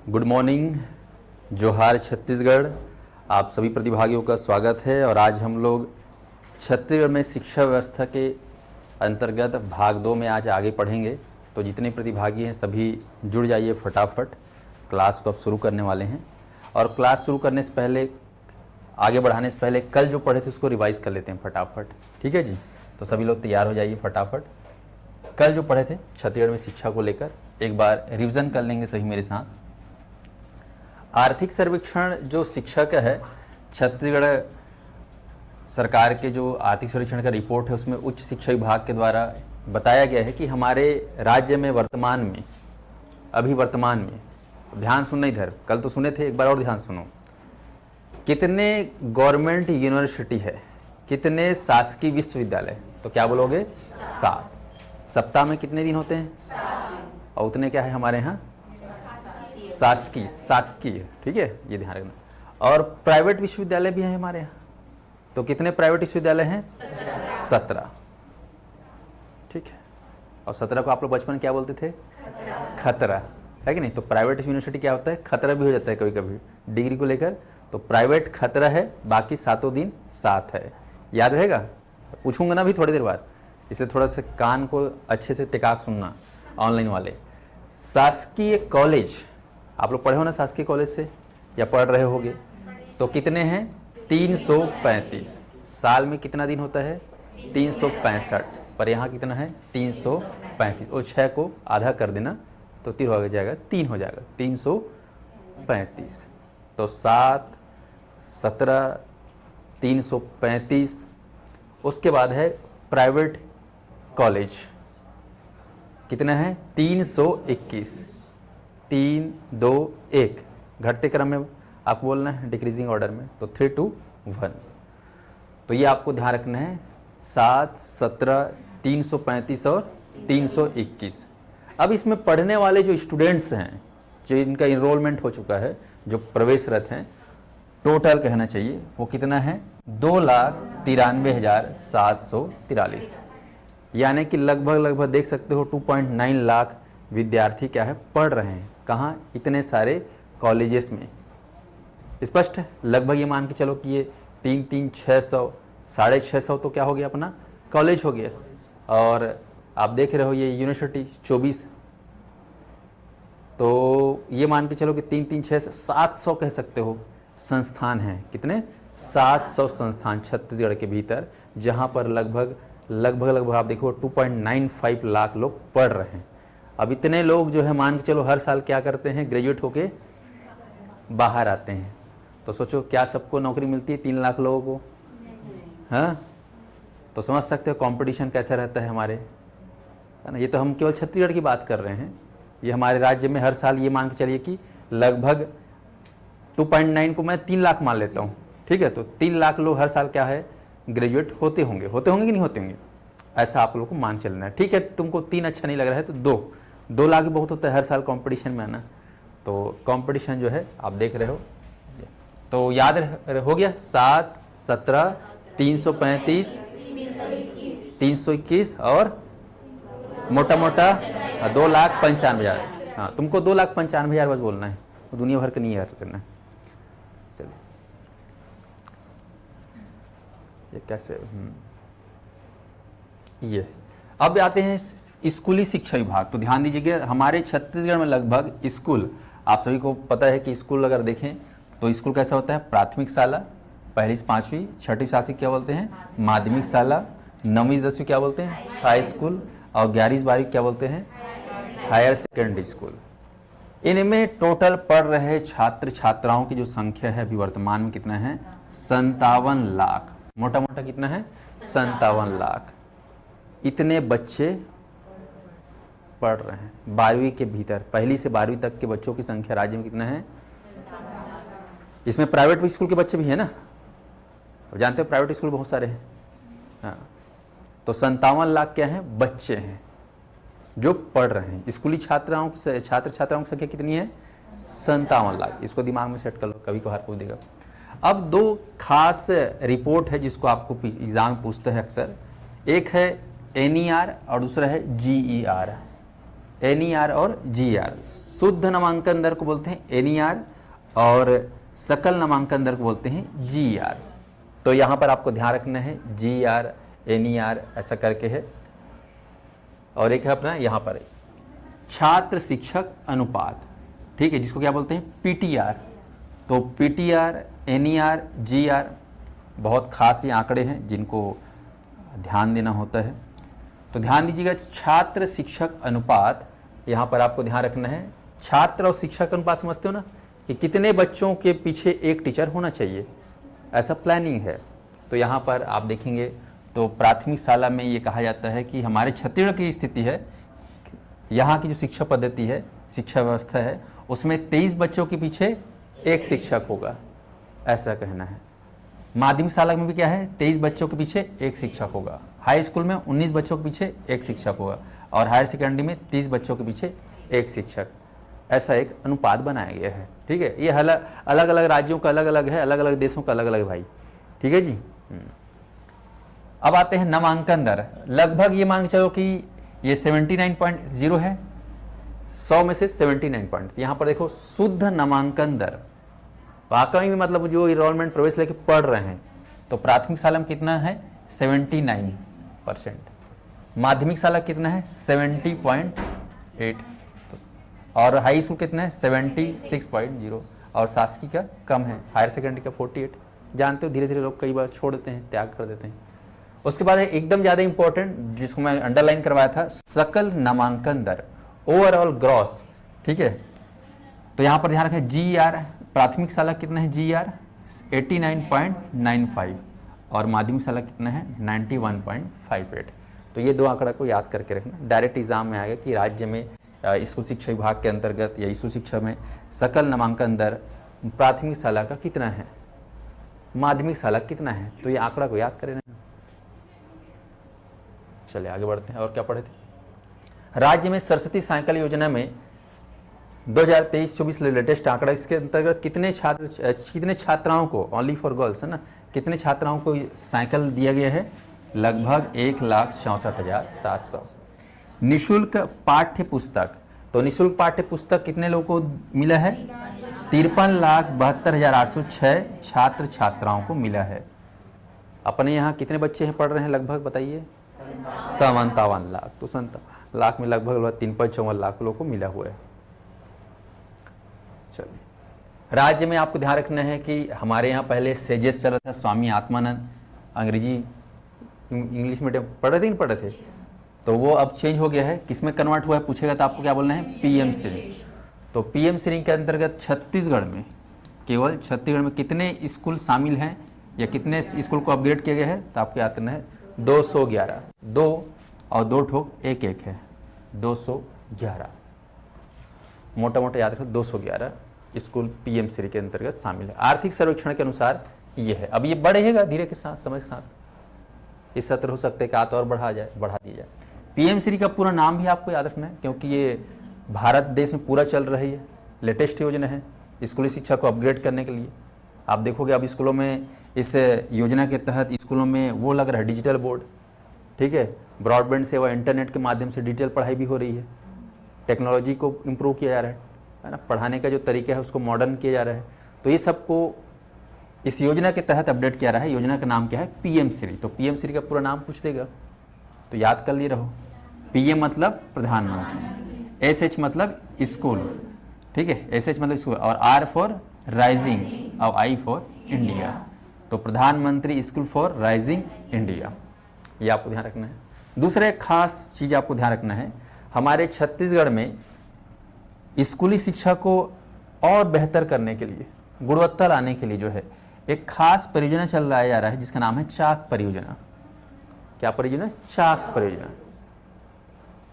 Good morning, जोहार छत्तीसगढ़। आप सभी प्रतिभागियों का स्वागत है। और आज हम लोग छत्तीसगढ़ में शिक्षा व्यवस्था के अंतर्गत भाग 2 में आज आगे पढ़ेंगे। तो जितने प्रतिभागी हैं सभी जुड़ जाइए फटाफट, क्लास को अब शुरू करने वाले हैं। और क्लास शुरू करने से पहले, आगे बढ़ाने से पहले कल जो पढ़े थे उसको रिवाइज़ कर लेते हैं फटाफट, ठीक है जी। तो सभी लोग तैयार हो जाइए फटाफट। कल जो पढ़े थे छत्तीसगढ़ में शिक्षा को लेकर एक बार रिवीजन कर लेंगे सभी मेरे साथ। आर्थिक सर्वेक्षण जो शिक्षा का है, छत्तीसगढ़ सरकार के जो आर्थिक सर्वेक्षण का रिपोर्ट है उसमें उच्च शिक्षा विभाग के द्वारा बताया गया है कि हमारे राज्य में वर्तमान में, अभी वर्तमान में, ध्यान सुनना इधर, कल तो सुने थे, एक बार और ध्यान सुनो, कितने गवर्नमेंट यूनिवर्सिटी है, कितने शासकीय विश्वविद्यालय। तो क्या बोलोगे? 7। सप्ताह में कितने दिन होते हैं? 7। और उतने क्या है हमारे यहाँ? शासकीय, ठीक है, ये ध्यान रखना। और प्राइवेट विश्वविद्यालय भी हैं हमारे यहाँ। तो कितने प्राइवेट विश्वविद्यालय हैं? 17, ठीक है। और 17 को आप लोग बचपन क्या बोलते थे? खतरा, है कि नहीं? तो प्राइवेट यूनिवर्सिटी क्या होता है? खतरा भी हो जाता है कभी कभी डिग्री को लेकर। तो प्राइवेट खतरा है, बाकी 7 दिन 7 है। याद रहेगा? पूछूंगा ना भी थोड़ी देर बाद, इसलिए थोड़ा सा कान को अच्छे से टिका सुनना ऑनलाइन वाले। शासकीय कॉलेज, आप लोग पढ़े हो ना शासकीय कॉलेज से, या पढ़ रहे होगे? तो कितने हैं? 335। साल में कितना दिन होता है? 365। पर यहाँ कितना है? 335। और 6 को आधा कर देना तो 3 हो जाएगा, 3 हो जाएगा, 335। तो 7, 17, 335। उसके बाद है प्राइवेट कॉलेज, कितना है? 321। 3, 2, 1, घटते क्रम में आपको बोलना है, डिक्रीजिंग ऑर्डर में। तो 3, 2, 1। तो ये आपको ध्यान रखना है। 7, 17, 335 और 321। अब इसमें पढ़ने वाले जो स्टूडेंट्स हैं, जो इनका इनरोलमेंट हो चुका है, जो प्रवेशरत हैं, टोटल कहना चाहिए वो कितना है? 2,93,743। यानी कि लगभग देख सकते हो 2.9 लाख विद्यार्थी क्या है, पढ़ रहे हैं। कहाँ? इतने सारे कॉलेजेस में। स्पष्ट है? लगभग ये मान के चलो कि ये 3, 600, 650 तो क्या हो गया, अपना कॉलेज हो गया। और आप देख रहे हो ये यूनिवर्सिटी 24। तो ये मान के चलो कि 3, 600, 700 कह सकते हो संस्थान हैं। कितने? 700 संस्थान छत्तीसगढ़ के भीतर, जहाँ पर लगभग आप देखो 2.95 लाख लोग पढ़ रहे हैं। अब इतने लोग जो है मान के चलो हर साल क्या करते हैं, ग्रेजुएट होके बाहर आते हैं। तो सोचो क्या सबको नौकरी मिलती है 3 लाख लोगों को? हाँ, तो समझ सकते हो कंपटीशन कैसा रहता है हमारे, है ना। ये तो हम केवल छत्तीसगढ़ की बात कर रहे हैं। ये हमारे राज्य में हर साल ये मान के चलिए कि लगभग 2.9 को मैं 3 लाख मान लेता हूँ, ठीक है। तो 3 लाख लोग हर साल क्या है, ग्रेजुएट होते होंगे कि नहीं होते होंगे, ऐसा आप लोगों को मान चलना है, ठीक है। तुमको 3 अच्छा नहीं लग रहा है तो 2 लाख बहुत होता है हर साल कंपटीशन में आना। तो कंपटीशन जो है आप देख रहे हो। तो याद हो गया? 7, 17, 335, 321 और मोटा 2,95,000। हाँ, तुमको 2,95,000 बस बोलना है, तो दुनिया भर का नहीं याद करना है। चलिए, ये कैसे ये अब आते हैं स्कूली शिक्षा विभाग। तो ध्यान दीजिएगा, हमारे छत्तीसगढ़ में लगभग स्कूल, आप सभी को पता है कि स्कूल अगर देखें तो स्कूल कैसा होता है? प्राथमिक शाला, 1ली से 5वीं, 6ठी शासी क्या बोलते हैं? माध्यमिक शाला, 9वीं से 10वीं क्या बोलते हैं? हाई स्कूल, और 11वीं से 12वीं क्या बोलते हैं? Higher secondary school. इनमें टोटल पढ़ रहे छात्र छात्राओं की जो संख्या है अभी वर्तमान में कितना है? 57 लाख। मोटा कितना है? 57 लाख। इतने बच्चे पढ़ रहे हैं 12वीं के भीतर। 1ली से 12वीं तक के बच्चों की संख्या राज्य में कितना है? इसमें प्राइवेट स्कूल के बच्चे भी हैं ना, जानते हो प्राइवेट स्कूल बहुत सारे हैं। हाँ, तो 57 लाख क्या है? बच्चे हैं जो पढ़ रहे हैं। स्कूली छात्र छात्राओं की संख्या कितनी है? 57 लाख। इसको दिमाग में सेट कर लो, कभी कभार पूछ देगा। अब 2 खास रिपोर्ट है जिसको आपको एग्जाम में पूछते हैं अक्सर। एक है NER और दूसरा है GER। NER और GR। शुद्ध नामांकन दर को बोलते हैं NER और सकल नामांकन दर को बोलते हैं GR। तो यहाँ पर आपको ध्यान रखना है GR NER ऐसा करके है। और एक है अपना यहाँ पर छात्र शिक्षक अनुपात, ठीक है, जिसको क्या बोलते हैं PTR। तो PTR NER GR बहुत खास ये आंकड़े हैं जिनको ध्यान देना होता है। तो ध्यान दीजिएगा, छात्र शिक्षक अनुपात, यहाँ पर आपको ध्यान रखना है छात्र और शिक्षक अनुपात समझते हो ना, कि कितने बच्चों के पीछे एक टीचर होना चाहिए, ऐसा प्लानिंग है। तो यहाँ पर आप देखेंगे तो प्राथमिक शाला में ये कहा जाता है कि हमारे छत्तीसगढ़ की स्थिति है, यहाँ की जो शिक्षा पद्धति है, शिक्षा व्यवस्था है, उसमें 23 बच्चों के पीछे एक शिक्षक होगा, ऐसा कहना है। माध्यमिक शाला में भी क्या है, 23 बच्चों के पीछे एक शिक्षक होगा। हाई स्कूल में 19 बच्चों के पीछे एक शिक्षक होगा और हायर सेकेंडरी में 30 बच्चों के पीछे एक शिक्षक। ऐसा एक अनुपात बनाया गया है, ठीक है। ये अलग अलग राज्यों का अलग अलग है, अलग अलग देशों का अलग अलग भाई, ठीक है जी। अब आते हैं नामांकन दर। लगभग ये मान के चलो कि ये 79.0 है, 100 में से 79 पॉइंट। यहाँ पर देखो शुद्ध नामांकन दर, वाकई में मतलब जो इनरोलमेंट प्रवेश लेके पढ़ रहे हैं, तो प्राथमिक शाला में कितना है 79%, माध्यमिक शाला कितना है 70.8, और हाई स्कूल कितना है 76.0, और शासकीय का कम है, हायर सेकेंडरी का 48। जानते हो धीरे धीरे लोग कई बार छोड़ देते हैं, त्याग कर देते हैं। उसके बाद है एकदम ज़्यादा इंपॉर्टेंट, जिसको मैं अंडरलाइन करवाया था, सकल नामांकन दर, ओवरऑल ग्रॉस, ठीक है। तो यहाँ पर ध्यान रखें GR, प्राथमिक शाला कितना है GR 89.95 और माध्यमिक शाला कितना है 91.58। तो ये दो आंकड़ा को याद करके रखना, डायरेक्ट एग्जाम में आएगा कि राज्य में स्कूल शिक्षा विभाग के अंतर्गत या स्कूल शिक्षा में सकल नामांकन दर प्राथमिक शाला का कितना है, माध्यमिक शाला कितना है, तो ये आंकड़ा को याद करें। चलिए आगे बढ़ते हैं। और क्या पढ़े थे, राज्य में सरस्वती साइकिल योजना में 2023-24 लेटेस्ट आंकड़ा, इसके अंतर्गत कितने छात्राओं को, ओनली फॉर गर्ल्स है ना, कितने छात्राओं को साइकिल दिया गया है, लगभग 1,64,700। निःशुल्क पाठ्य पुस्तक, तो निःशुल्क पाठ्य पुस्तक कितने लोगों को मिला है, 53,72,806 छात्र छात्राओं को मिला है। अपने यहाँ कितने बच्चे हैं पढ़ रहे हैं लगभग बताइए, 57 लाख। तो 57 लाख में लगभग 3.54 लाख लोगों को मिला हुआ है। चलिए, राज्य में आपको ध्यान रखना है कि हमारे यहाँ पहले सेजेस चल रहा था, स्वामी आत्मानंद, अंग्रेजी इंग्लिश मीडियम पढ़ रहे थे, नहीं पढ़ रहे थे, तो वो अब चेंज हो गया है। किसमें कन्वर्ट हुआ है पूछेगा तो आपको क्या बोलना है, PM श्री। तो PM श्री के अंतर्गत छत्तीसगढ़ में, केवल छत्तीसगढ़ में कितने स्कूल शामिल हैं या कितने स्कूल को अपग्रेड किया गया है, तो आपको याद करना है 211। 2 और 2 ठोक 1 है, 211, मोटा मोटा याद रखो 211 स्कूल PM श्री के अंतर्गत शामिल है। आर्थिक सर्वेक्षण के अनुसार ये है। अब ये बढ़ेगा धीरे के साथ, समय के साथ, इस सत्र हो सकता है कि और बढ़ा दिया जाए। PM श्री का पूरा नाम भी आपको याद रखना है, क्योंकि ये भारत देश में पूरा चल रही है, लेटेस्ट योजना है स्कूली शिक्षा को अपग्रेड करने के लिए। आप देखोगे अब स्कूलों में, इस योजना के तहत स्कूलों में वो लग रहा है डिजिटल बोर्ड, ठीक है, ब्रॉडबैंड सेवा, इंटरनेट के माध्यम से डिजिटल पढ़ाई भी हो रही है, टेक्नोलॉजी को इम्प्रूव किया जा रहा है ना, पढ़ाने का जो तरीका है उसको मॉडर्न किया जा रहा है। तो ये सबको इस योजना के तहत अपडेट किया रहा है। योजना का नाम क्या है, PM श्री। तो PM श्री का पूरा नाम पूछ देगा तो याद कर लिए रहो। PM मतलब प्रधानमंत्री, SH मतलब स्कूल, ठीक है, SH मतलब स्कूल, और R फॉर राइजिंग और I फॉर इंडिया। तो प्रधानमंत्री स्कूल फॉर राइजिंग इंडिया, ये आपको ध्यान रखना है। दूसरा एक खास चीज़ आपको ध्यान रखना है, हमारे छत्तीसगढ़ में स्कूली शिक्षा को और बेहतर करने के लिए, गुणवत्ता लाने के लिए जो है एक खास परियोजना चल रहा है जिसका नाम है चाक परियोजना। क्या परियोजना, चाक परियोजना,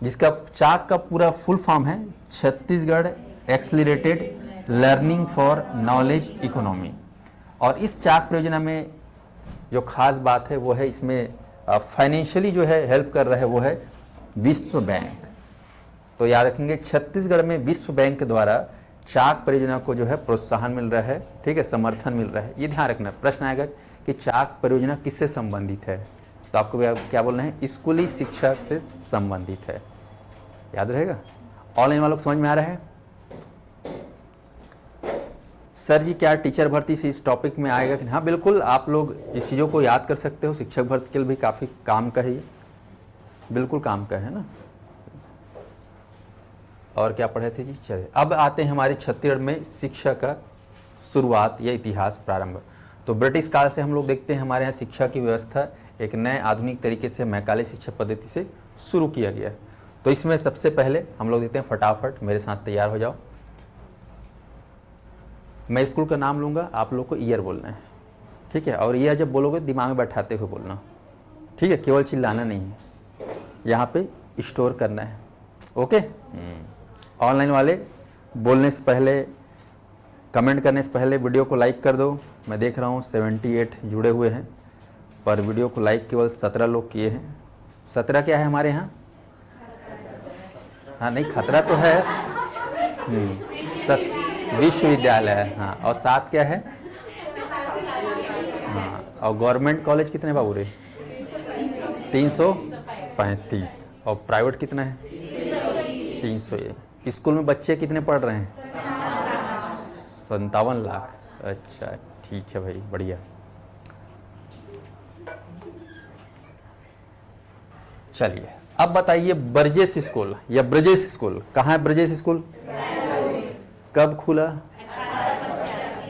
जिसका चाक का पूरा फुल फॉर्म है Chhattisgarh accelerated learning for knowledge economy. और इस चाक परियोजना में जो खास बात है वो है, इसमें फाइनेंशियली जो है हेल्प कर रहा है वो है विश्व बैंक। तो याद रखेंगे छत्तीसगढ़ में विश्व बैंक के द्वारा चाक परियोजना को जो है प्रोत्साहन मिल रहा है, ठीक है, समर्थन मिल रहा है। ये ध्यान रखना, प्रश्न आएगा कि चाक परियोजना किससे संबंधित है, तो आपको क्या बोलना है, स्कूली शिक्षा से संबंधित है, याद रहेगा। ऑनलाइन वालों को समझ में आ रहा है? सर जी क्या टीचर भर्ती से इस टॉपिक में आएगा कि? हाँ बिल्कुल, आप लोग इस चीज़ों को याद कर सकते हो। शिक्षक भर्ती के लिए भी काफ़ी काम का है ये, बिल्कुल काम का है ना। और क्या पढ़े थे जी? चलिए अब आते हैं हमारे छत्तीसगढ़ में शिक्षा का शुरुआत या इतिहास प्रारंभ। तो ब्रिटिश काल से हम लोग देखते हैं हमारे यहाँ शिक्षा की व्यवस्था एक नए आधुनिक तरीके से मैकाले शिक्षा पद्धति से शुरू किया गया है। तो इसमें सबसे पहले हम लोग देखते हैं, फटाफट मेरे साथ तैयार हो जाओ। मैं स्कूल का नाम लूँगा, आप लोग को ईयर बोलना है, ठीक है? और ईयर जब बोलोगे दिमाग में बैठाते हुए बोलना, ठीक है? केवल चिल्लाना नहीं है, यहाँ पे स्टोर करना है। ओके? ऑनलाइन वाले बोलने से पहले, कमेंट करने से पहले वीडियो को लाइक कर दो। मैं देख रहा हूँ 78 जुड़े हुए हैं, पर वीडियो को लाइक केवल 17 लोग किए हैं। 17 क्या है हमारे यहाँ? हाँ नहीं, खतरा तो है। विश्वविद्यालय है, हाँ। और 7 क्या है? हाँ। और गवर्नमेंट कॉलेज कितने बाबू रे? 335। और प्राइवेट कितना है? 300। स्कूल में बच्चे कितने पढ़ रहे हैं? 57 लाख। अच्छा ठीक है भाई, बढ़िया। चलिए अब बताइए, ब्रजेश स्कूल या ब्रजेश स्कूल कहाँ है? ब्रजेश स्कूल कब खुला?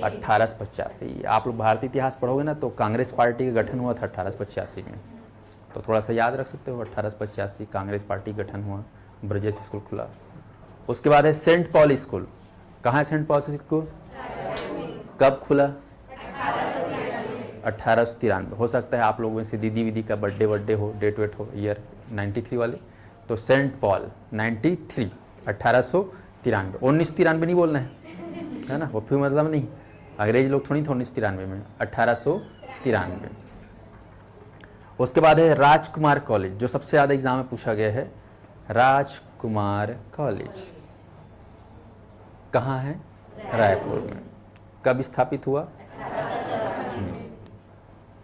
1885। आप लोग भारतीय इतिहास पढ़ोगे ना तो कांग्रेस पार्टी का गठन हुआ था 1885 में, तो थोड़ा सा याद रख सकते हो। 1885 कांग्रेस पार्टी गठन हुआ, ब्रजेश स्कूल खुला। उसके बाद है सेंट पॉल स्कूल। कहाँ है सेंट पॉल स्कूल? कब खुला? 1893। हो सकता है आप लोगों में से दीदी वीदी का बर्थडे हो, डेट वेट हो, ईयर 93 वाले, तो सेंट पॉल 93, 1893। 1993 नहीं बोलना है ना, वो फिर मतलब नहीं, अंग्रेज लोग थोड़ी थे 1993 में, 1893। उसके बाद है राजकुमार कॉलेज, जो सबसे ज़्यादा एग्जाम में पूछा गया है। राजकुमार कॉलेज कहाँ है? रायपुर में। कब स्थापित हुआ?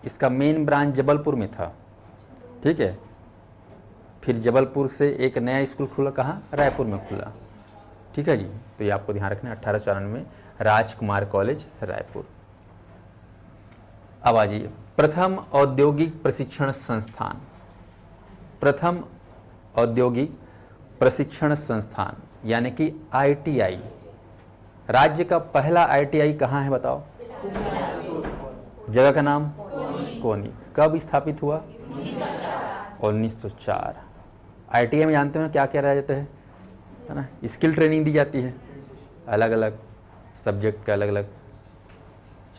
इसका मेन ब्रांच जबलपुर में था, ठीक है? फिर जबलपुर से एक नया स्कूल खुला, कहाँ? रायपुर में खुला, ठीक है जी। तो ये आपको ध्यान रखना है, 1894 में राजकुमार कॉलेज रायपुर। अब आ जाइए, प्रथम औद्योगिक प्रशिक्षण संस्थान। प्रथम औद्योगिक प्रशिक्षण संस्थान यानी कि ITI, राज्य का पहला ITI कहाँ है बताओ? जगह का नाम? कोनी। कब स्थापित हुआ? 1904। ITI में जानते हो ना क्या क्या रह जाता है ना? स्किल ट्रेनिंग दी जाती है, अलग अलग सब्जेक्ट का अलग अलग।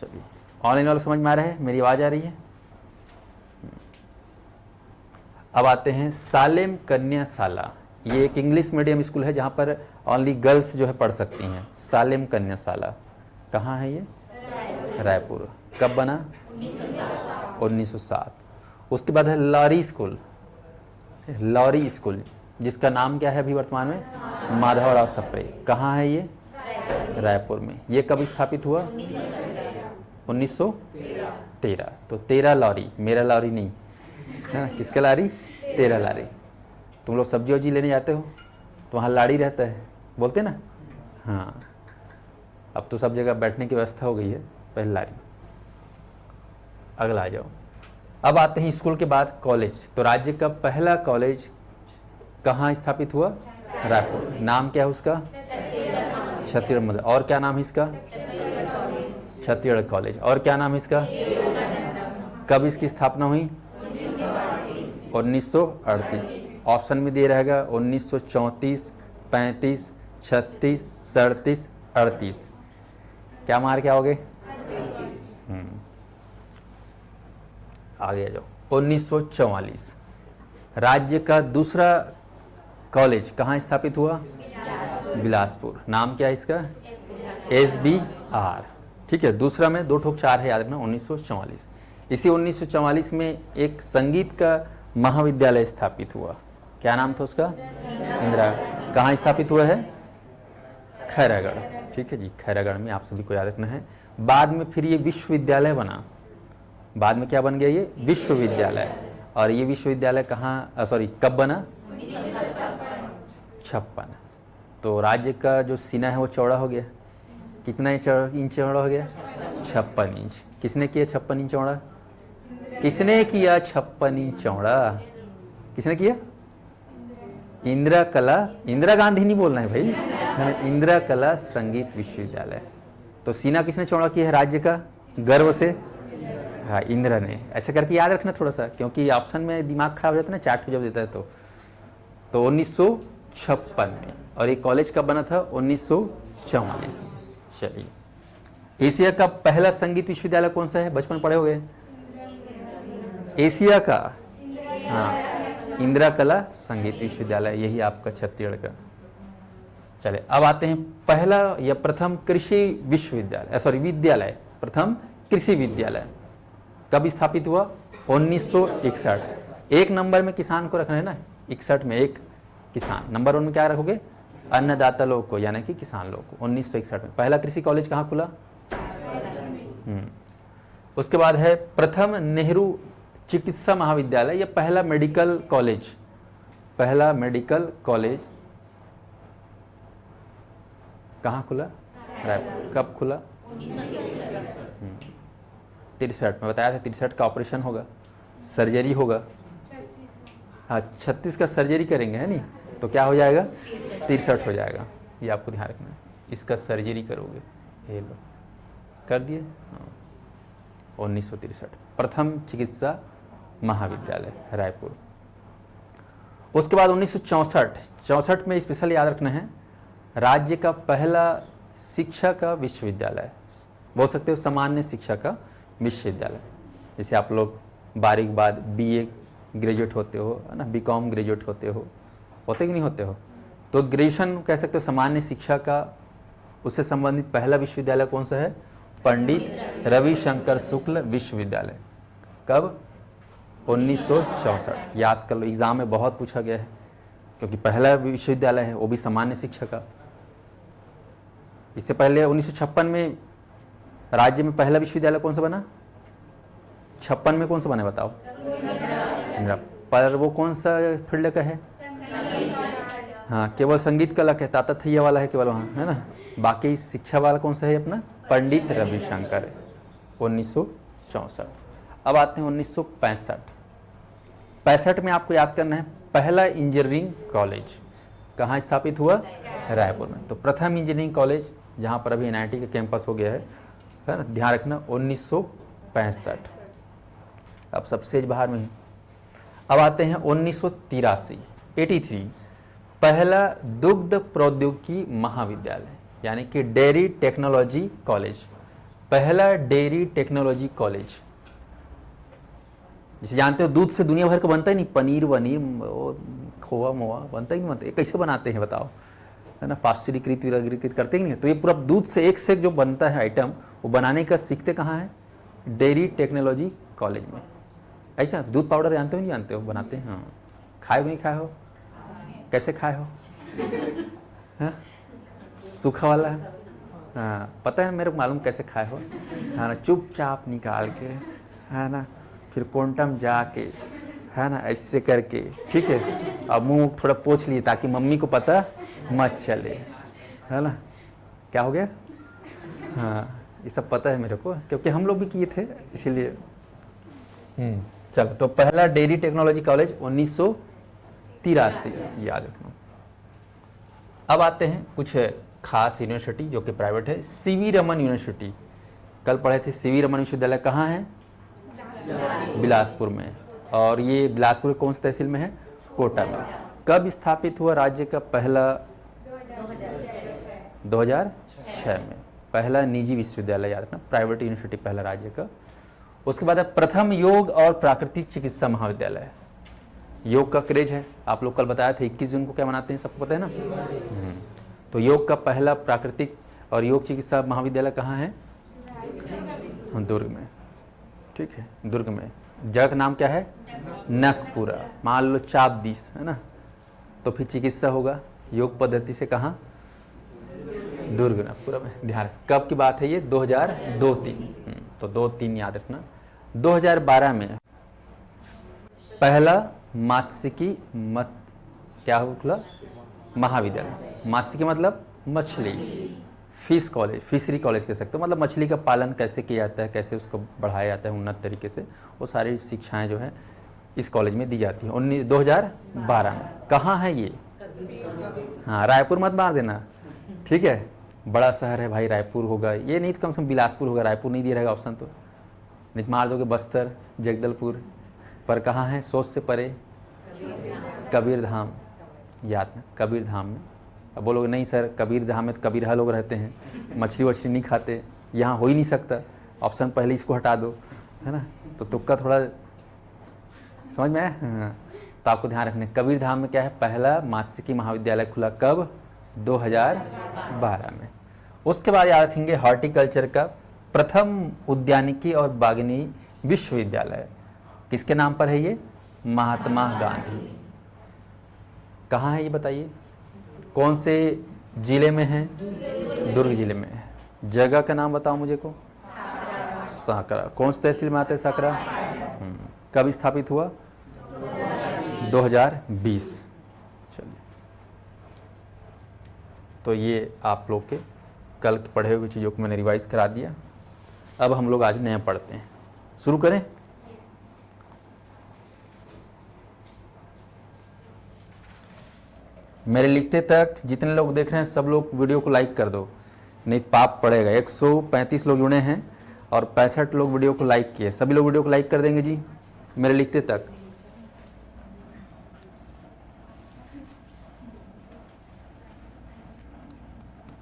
चलिए ऑनलाइन वालों समझ में आ रहा है? मेरी आवाज़ आ रही है? अब आते हैं सालेम कन्याशाला। ये एक इंग्लिश मीडियम स्कूल है जहाँ पर ओनली गर्ल्स जो है पढ़ सकती हैं। सालेम कन्याशाला कहाँ है ये? रायपुर। कब बना? 1907। उसके बाद है लॉरी स्कूल। लॉरी स्कूल जिसका नाम क्या है अभी वर्तमान में? माधवराव सप्रे। कहाँ है ये? रायपुर में। ये कब स्थापित हुआ? 1913। तो 13 लॉरी, मेरा लॉरी नहीं है ना, किसका लॉरी? 13 लॉरी। तुम लोग सब्जी वब्जी लेने जाते हो तो वहाँ लाड़ी रहता है, बोलते ना? हाँ, अब तो सब जगह बैठने की व्यवस्था हो गई है, पहले लाड़ी। अगला आ जाओ। अब आते हैं स्कूल के बाद कॉलेज। तो राज्य का पहला कॉलेज कहाँ स्थापित हुआ? रायपुर। नाम क्या है उसका? छत्तीसगढ़ मध्य। और क्या नाम है इसका? छत्तीसगढ़ कॉलेज। और क्या नाम है इसका? कब इसकी स्थापना हुई? 1938। ऑप्शन में दिए रहेगा 1934, 35, 36, 37, 38। क्या मार के आओगे? आगे आ जाओ। 1944 राज्य का दूसरा कॉलेज कहाँ स्थापित हुआ? बिलासपुर। नाम क्या है इसका? SBR। ठीक है, दूसरा में 2 ठोक 4 है, याद रखना। 1944। इसी 1944 में एक संगीत का महाविद्यालय स्थापित हुआ। क्या नाम था उसका? इंदिरा। कहाँ स्थापित हुआ है? खैरागढ़। ठीक है जी, खैरागढ़ में, आप सभी को याद रखना है। बाद में फिर ये विश्वविद्यालय बना। बाद में क्या बन गया ये? विश्वविद्यालय। और ये विश्वविद्यालय कहाँ, सॉरी, कब बना? 56। तो राज्य का जो सीना है वो चौड़ा हो गया। कितना इंच चौड़ा हो गया? 56 इंच। किसने किया 56 इंच चौड़ा? किसने किया 56 इंच चौड़ा? किसने किया? इंदिरा कला, इंदिरा गांधी नहीं बोलना है भाई, इंदिरा कला संगीत विश्वविद्यालय। तो सीना किसने चौड़ा किया है राज्य का गर्व से? हाँ, इंदिरा ने। ऐसे करके याद रखना थोड़ा सा, क्योंकि ऑप्शन में दिमाग खराब हो जाता है ना, चार्ट जब देता है तो 1956 में। और ये कॉलेज कब बना था? 1944। चलिए, एशिया का पहला संगीत विश्वविद्यालय कौन सा है? बचपन पढ़े हो गए। एशिया का, हाँ, इंदिरा कला संगीत विश्वविद्यालय, यही आपका छत्तीसगढ़ का। चले, अब आते हैं पहला या प्रथम कृषि विश्वविद्यालय, सॉरी विद्यालय, प्रथम कृषि विद्यालय कब स्थापित हुआ? 1961। एक नंबर में किसान को रखना है ना, 61 में एक किसान। नंबर 1 में क्या रखोगे? अन्नदाता लोग को, यानी कि किसान लोग को। 1961 में पहला कृषि कॉलेज कहाँ खुला? उसके बाद है प्रथम नेहरू चिकित्सा महाविद्यालय, यह पहला मेडिकल कॉलेज। पहला मेडिकल कॉलेज कहाँ खुला? रायपुर। कब खुला? 63 में बताया था। 63 का ऑपरेशन होगा, सर्जरी होगा। हाँ, 36 का सर्जरी करेंगे, है नहीं? तो क्या हो जाएगा? 63 हो जाएगा। ये आपको ध्यान रखना है, इसका सर्जरी करोगे। ये लो, कर दिए। 1963 प्रथम चिकित्सा महाविद्यालय रायपुर। उसके बाद 1964 में स्पेशल याद रखना है, राज्य का पहला शिक्षा का विश्वविद्यालय, बोल सकते हो सामान्य शिक्षा का विश्वविद्यालय। जैसे आप लोग 12 के बाद BA ग्रेजुएट होते हो, है ना, BCom ग्रेजुएट होते कि नहीं होते हो, तो ग्रेजुएशन कह सकते हो सामान्य शिक्षा का, उससे संबंधित पहला विश्वविद्यालय कौन सा है? पंडित रविशंकर शुक्ल विश्वविद्यालय। कब? 1964। याद कर लो, एग्जाम में बहुत पूछा गया है, क्योंकि पहला विश्वविद्यालय है, वो भी सामान्य शिक्षा का। इससे पहले 1956 में राज्य में पहला विश्वविद्यालय कौन सा बना? 56 में कौन सा बना बताओ? पर वो कौन सा फील्ड का है? हाँ, केवल संगीत कला के ताताथैया वाला है केवल वहाँ, है ना। बाकी शिक्षा वाला कौन सा है अपना? पंडित रविशंकर, 1964। अब आते हैं 1965। 65 में आपको याद करना है पहला इंजीनियरिंग कॉलेज कहाँ स्थापित हुआ? रायपुर में। तो प्रथम इंजीनियरिंग कॉलेज, जहाँ पर अभी NIT का कैंपस हो गया है ना, ध्यान रखना, 1965। अब सबसे बाहर में है। अब आते हैं 1983, 83, पहला दुग्ध प्रौद्योगिकी महाविद्यालय, यानी कि डेयरी टेक्नोलॉजी कॉलेज। पहला डेयरी टेक्नोलॉजी कॉलेज, जिसे जानते हो दूध से दुनिया भर का बनता ही नहीं, पनीर वनीर खोआ मोआ बनता ही नहीं बनता। ये कैसे बनाते हैं बताओ, है ना, पाश्चुरीकृत विलग्रीकृत करते ही नहीं। तो ये पूरा दूध से एक से एक जो बनता है आइटम, वो बनाने का सीखते कहाँ है? डेयरी टेक्नोलॉजी कॉलेज में। ऐसा दूध पाउडर जानते हो नहीं जानते हो? बनाते हैं। हाँ, खाए हो नहीं खाए हो? कैसे खाए हो? हाँ, सूखा वाला। हाँ, पता है मेरे को मालूम कैसे खाए हो, है ना, चुपचाप निकाल के, है ना, फिर क्वांटम जाके, है ना, ऐसे करके, ठीक है। अब मुंह थोड़ा पोंछ लिए ताकि मम्मी को पता मत चले, है ना। क्या हो गया? हाँ, ये सब पता है मेरे को, क्योंकि हम लोग भी किए थे, इसीलिए। चलो, तो पहला डेयरी टेक्नोलॉजी कॉलेज 1983, याद रखना। अब आते हैं कुछ खास यूनिवर्सिटी जो कि प्राइवेट है। CV रमन यूनिवर्सिटी, कल पढ़े थे। CV रमन विश्वविद्यालय कहाँ है? बिलासपुर में। और ये बिलासपुर कौन सी तहसील में है? कोटा में। कब स्थापित हुआ राज्य का पहला? 2006 में। पहला निजी विश्वविद्यालय, याद रखना, प्राइवेट यूनिवर्सिटी पहला राज्य का। उसके बाद है प्रथम योग और प्राकृतिक चिकित्सा महाविद्यालय। योग का क्रेज है, आप लोग कल बताया था 21 जून को क्या मनाते हैं, सबको पता है ना। तो योग का पहला प्राकृतिक और योग चिकित्सा महाविद्यालय कहाँ है? दुर्ग में, ठीक है, दुर्ग में। जगह का नाम क्या है? नखपुरा। मान लो चाप 20, है ना, तो फिर चिकित्सा होगा योग पद्धति से कहाँ? दुर्ग नखपुरा में। ध्यान, कब की बात है ये? 2002-03। तो 2-3 याद रखना। 2012 में पहला मात्स्यिकी क्या खुला? महाविद्यालय। मात्स्यिकी के मतलब मछली, फिश कॉलेज, फिशरी कॉलेज कह सकते हो, मतलब मछली का पालन कैसे किया जाता है, कैसे उसको बढ़ाया जाता है उन्नत तरीके से, वो सारी शिक्षाएं जो है इस कॉलेज में दी जाती है। 2012 में। कहाँ है ये? हाँ, रायपुर मत मार देना, ठीक है, बड़ा शहर है भाई, रायपुर होगा ये नहीं तो कम से कम बिलासपुर होगा, रायपुर नहीं दिया रहेगा ऑप्शन, तो नहीं मार दोगे बस्तर, जगदलपुर, पर कहाँ है? सोच से परे, कबीर धाम, याद ना, कबीर धाम में। अब बोलोगे नहीं सर कबीर धाम में तो कबीरहा लोग रहते हैं, मछली वछली नहीं खाते, यहाँ हो ही नहीं सकता, ऑप्शन पहले इसको हटा दो, है ना, तो तुक्का थोड़ा समझ में आया। हाँ, तो आपको ध्यान रखना, कबीर धाम में क्या है, पहला मात्स्यिकी महाविद्यालय खुला कब? 2012 में। उसके बाद याद रखेंगे हॉर्टिकल्चर का प्रथम उद्यानिकी और बागवानी विश्वविद्यालय किसके नाम पर है ये? महात्मा गांधी। कहाँ है ये बताइए? कौन से जिले में है? दुर्ग जिले में है। जगह का नाम बताओ मुझे को? साकरा। कौन सी तहसील में आता है साकरा? कब स्थापित हुआ? 2020। चलिए, तो ये आप लोग के कल पढ़े हुए चीज़ों को मैंने रिवाइज करा दिया। अब हम लोग आज नया पढ़ते हैं, शुरू करें। मेरे लिखते तक जितने लोग देख रहे हैं सब लोग वीडियो को लाइक कर दो, नहीं पाप पड़ेगा। 135 लोग जुड़े हैं और 65 लोग वीडियो को लाइक किए, सभी लोग वीडियो को लाइक कर देंगे जी मेरे लिखते तक।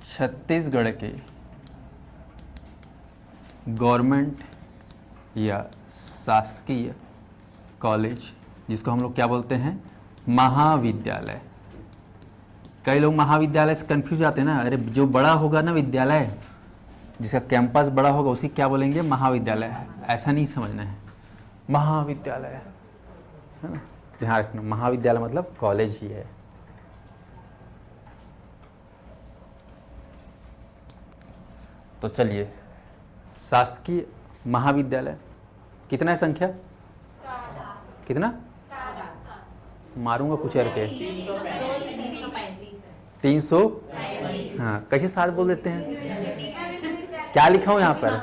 छत्तीसगढ़ के गवर्नमेंट या शासकीय कॉलेज, जिसको हम लोग क्या बोलते हैं? महाविद्यालय। कई लोग महाविद्यालय से कंफ्यूज आते हैं ना, अरे जो बड़ा होगा ना विद्यालय, जिसका कैंपस बड़ा होगा उसी क्या बोलेंगे? महाविद्यालय। ऐसा नहीं समझना है, महाविद्यालय, है ना, ध्यान रखना, महाविद्यालय मतलब कॉलेज ही है। तो चलिए, शासकीय महाविद्यालय कितना है संख्या? कितना? मारूंगा कुछ करके 300। हाँ, कैसे 7 बोल देते हैं? क्या लिखा हूँ यहाँ पर?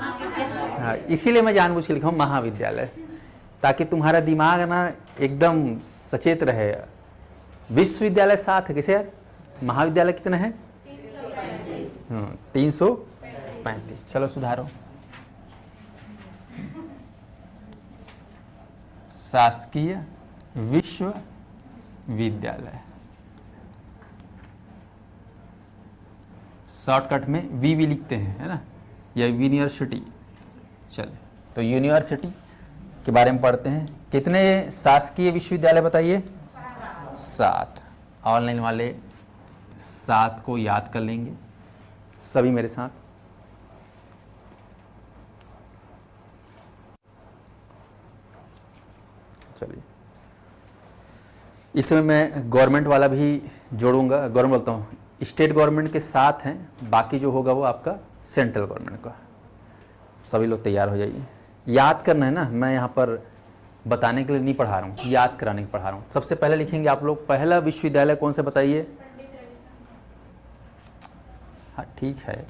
हाँ, इसीलिए मैं जानबूझ के लिखा हूँ महाविद्यालय, ताकि तुम्हारा दिमाग ना एकदम सचेत रहे। विश्वविद्यालय 7 है, किसे यार? महाविद्यालय कितना है? 335। चलो सुधारो। शासकीय विश्वविद्यालय, शॉर्टकट में वी लिखते हैं, है ना, या यूनिवर्सिटी। चलिए, तो यूनिवर्सिटी के बारे में पढ़ते हैं। कितने शासकीय विश्वविद्यालय बताइए? 7। ऑनलाइन वाले 7 को याद कर लेंगे सभी मेरे साथ। चलिए, इस समय मैं गवर्नमेंट वाला भी जोड़ूंगा, गवर्नमेंट बोलता हूँ, स्टेट गवर्नमेंट के साथ हैं, बाकी जो होगा वो आपका सेंट्रल गवर्नमेंट का। सभी लोग तैयार हो जाइए। याद करना है ना, मैं यहाँ पर बताने के लिए नहीं पढ़ा रहा हूँ, याद कराने के पढ़ा रहा हूँ। सबसे पहले लिखेंगे आप लोग, पहला विश्वविद्यालय कौन से बताइए? हाँ ठीक है,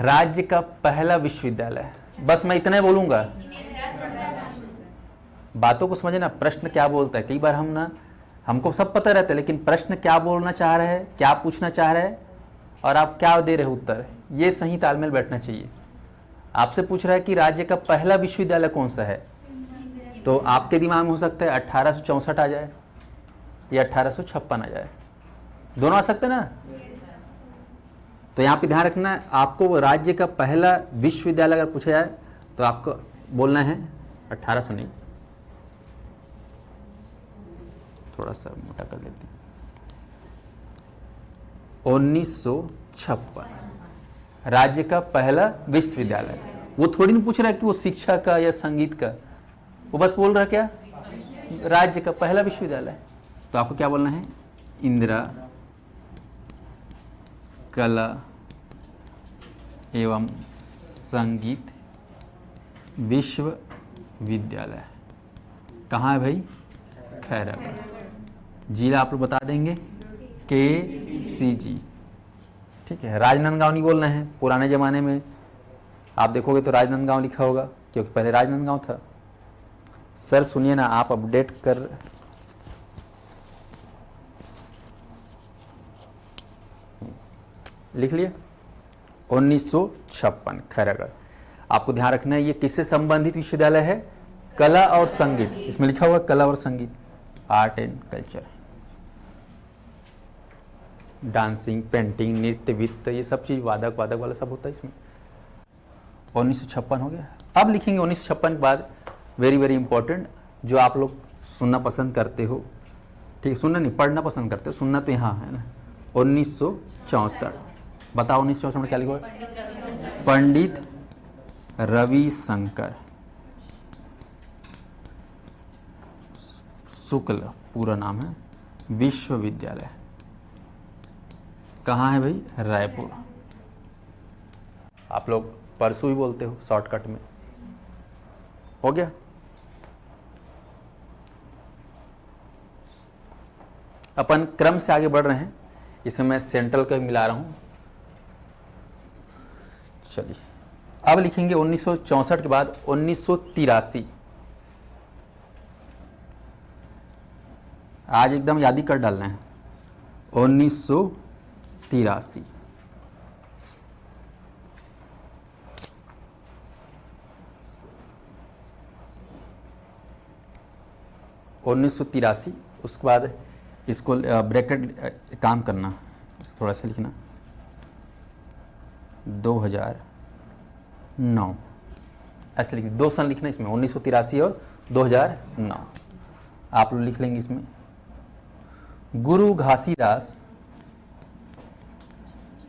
राज्य का पहला विश्वविद्यालय। बस मैं इतना ही बोलूँगा, बातों को समझे ना, प्रश्न क्या बोलता है। कई बार हमको सब पता रहता है, लेकिन प्रश्न क्या बोलना चाह रहे हैं, क्या पूछना चाह रहे हैं और आप क्या दे रहे हो उत्तर, ये सही तालमेल बैठना चाहिए। आपसे पूछ रहा है कि राज्य का पहला विश्वविद्यालय कौन सा है, तो आपके दिमाग में हो सकता है 1864 आ जाए या 1856 आ जाए, दोनों आ सकते हैं ना। तो यहाँ पे ध्यान रखना, आपको राज्य का पहला विश्वविद्यालय अगर पूछा जाए तो आपको बोलना है 1800 नहीं, थोड़ा सा मोटा कर लेते हैं, 1956 राज्य का पहला विश्वविद्यालय। वो थोड़ी नहीं पूछ रहा है कि वो शिक्षा का या संगीत का, वो बस बोल रहा है क्या? राज्य का पहला विश्वविद्यालय। तो आपको क्या बोलना है? इंदिरा कला एवं संगीत विश्वविद्यालय। कहाँ है भाई? खैरागढ़। जिला आप लोग बता देंगे KCG। ठीक है, राजनांदगांव नहीं बोलना है। पुराने ज़माने में आप देखोगे तो राजनांदगांव लिखा होगा, क्योंकि पहले राजनांदगांव था। सर सुनिए ना, आप अपडेट कर लिख लिए 1956 खैरागढ़। आपको ध्यान रखना है ये किससे संबंधित विश्वविद्यालय है? कला और संगीत। इसमें लिखा हुआ कला और संगीत, art and culture, dancing, painting, नृत्य, वित्त, ये सब चीज वादक वाला सब होता है इसमें। 1956 हो गया। अब लिखेंगे 1956 के बाद वेरी वेरी इंपॉर्टेंट, जो आप लोग सुनना पसंद करते हो, ठीक है, सुनना नहीं पढ़ना पसंद करते हो, सुनना तो यहाँ है ना। 1964 बताओ 1964 में क्या लिखा हुआ? पंडित रविशंकर शुक्ल पूरा नाम है विश्वविद्यालय। कहाँ है भाई? रायपुर। आप लोग परसों ही बोलते हो शॉर्टकट में। हो गया। अपन क्रम से आगे बढ़ रहे हैं, इसमें मैं सेंट्रल का मिला रहा हूं। चलिए अब लिखेंगे 1964 के बाद 1983। आज एकदम याद ही कर डालना है। 1983 1983। उसके बाद इसको ब्रैकेट काम करना, थोड़ा सा लिखना 2009 ऐसे लिखना, 2 सन लिखना इसमें, 1983 और 2009 आप लोग लिख लेंगे इसमें। गुरु घासीदास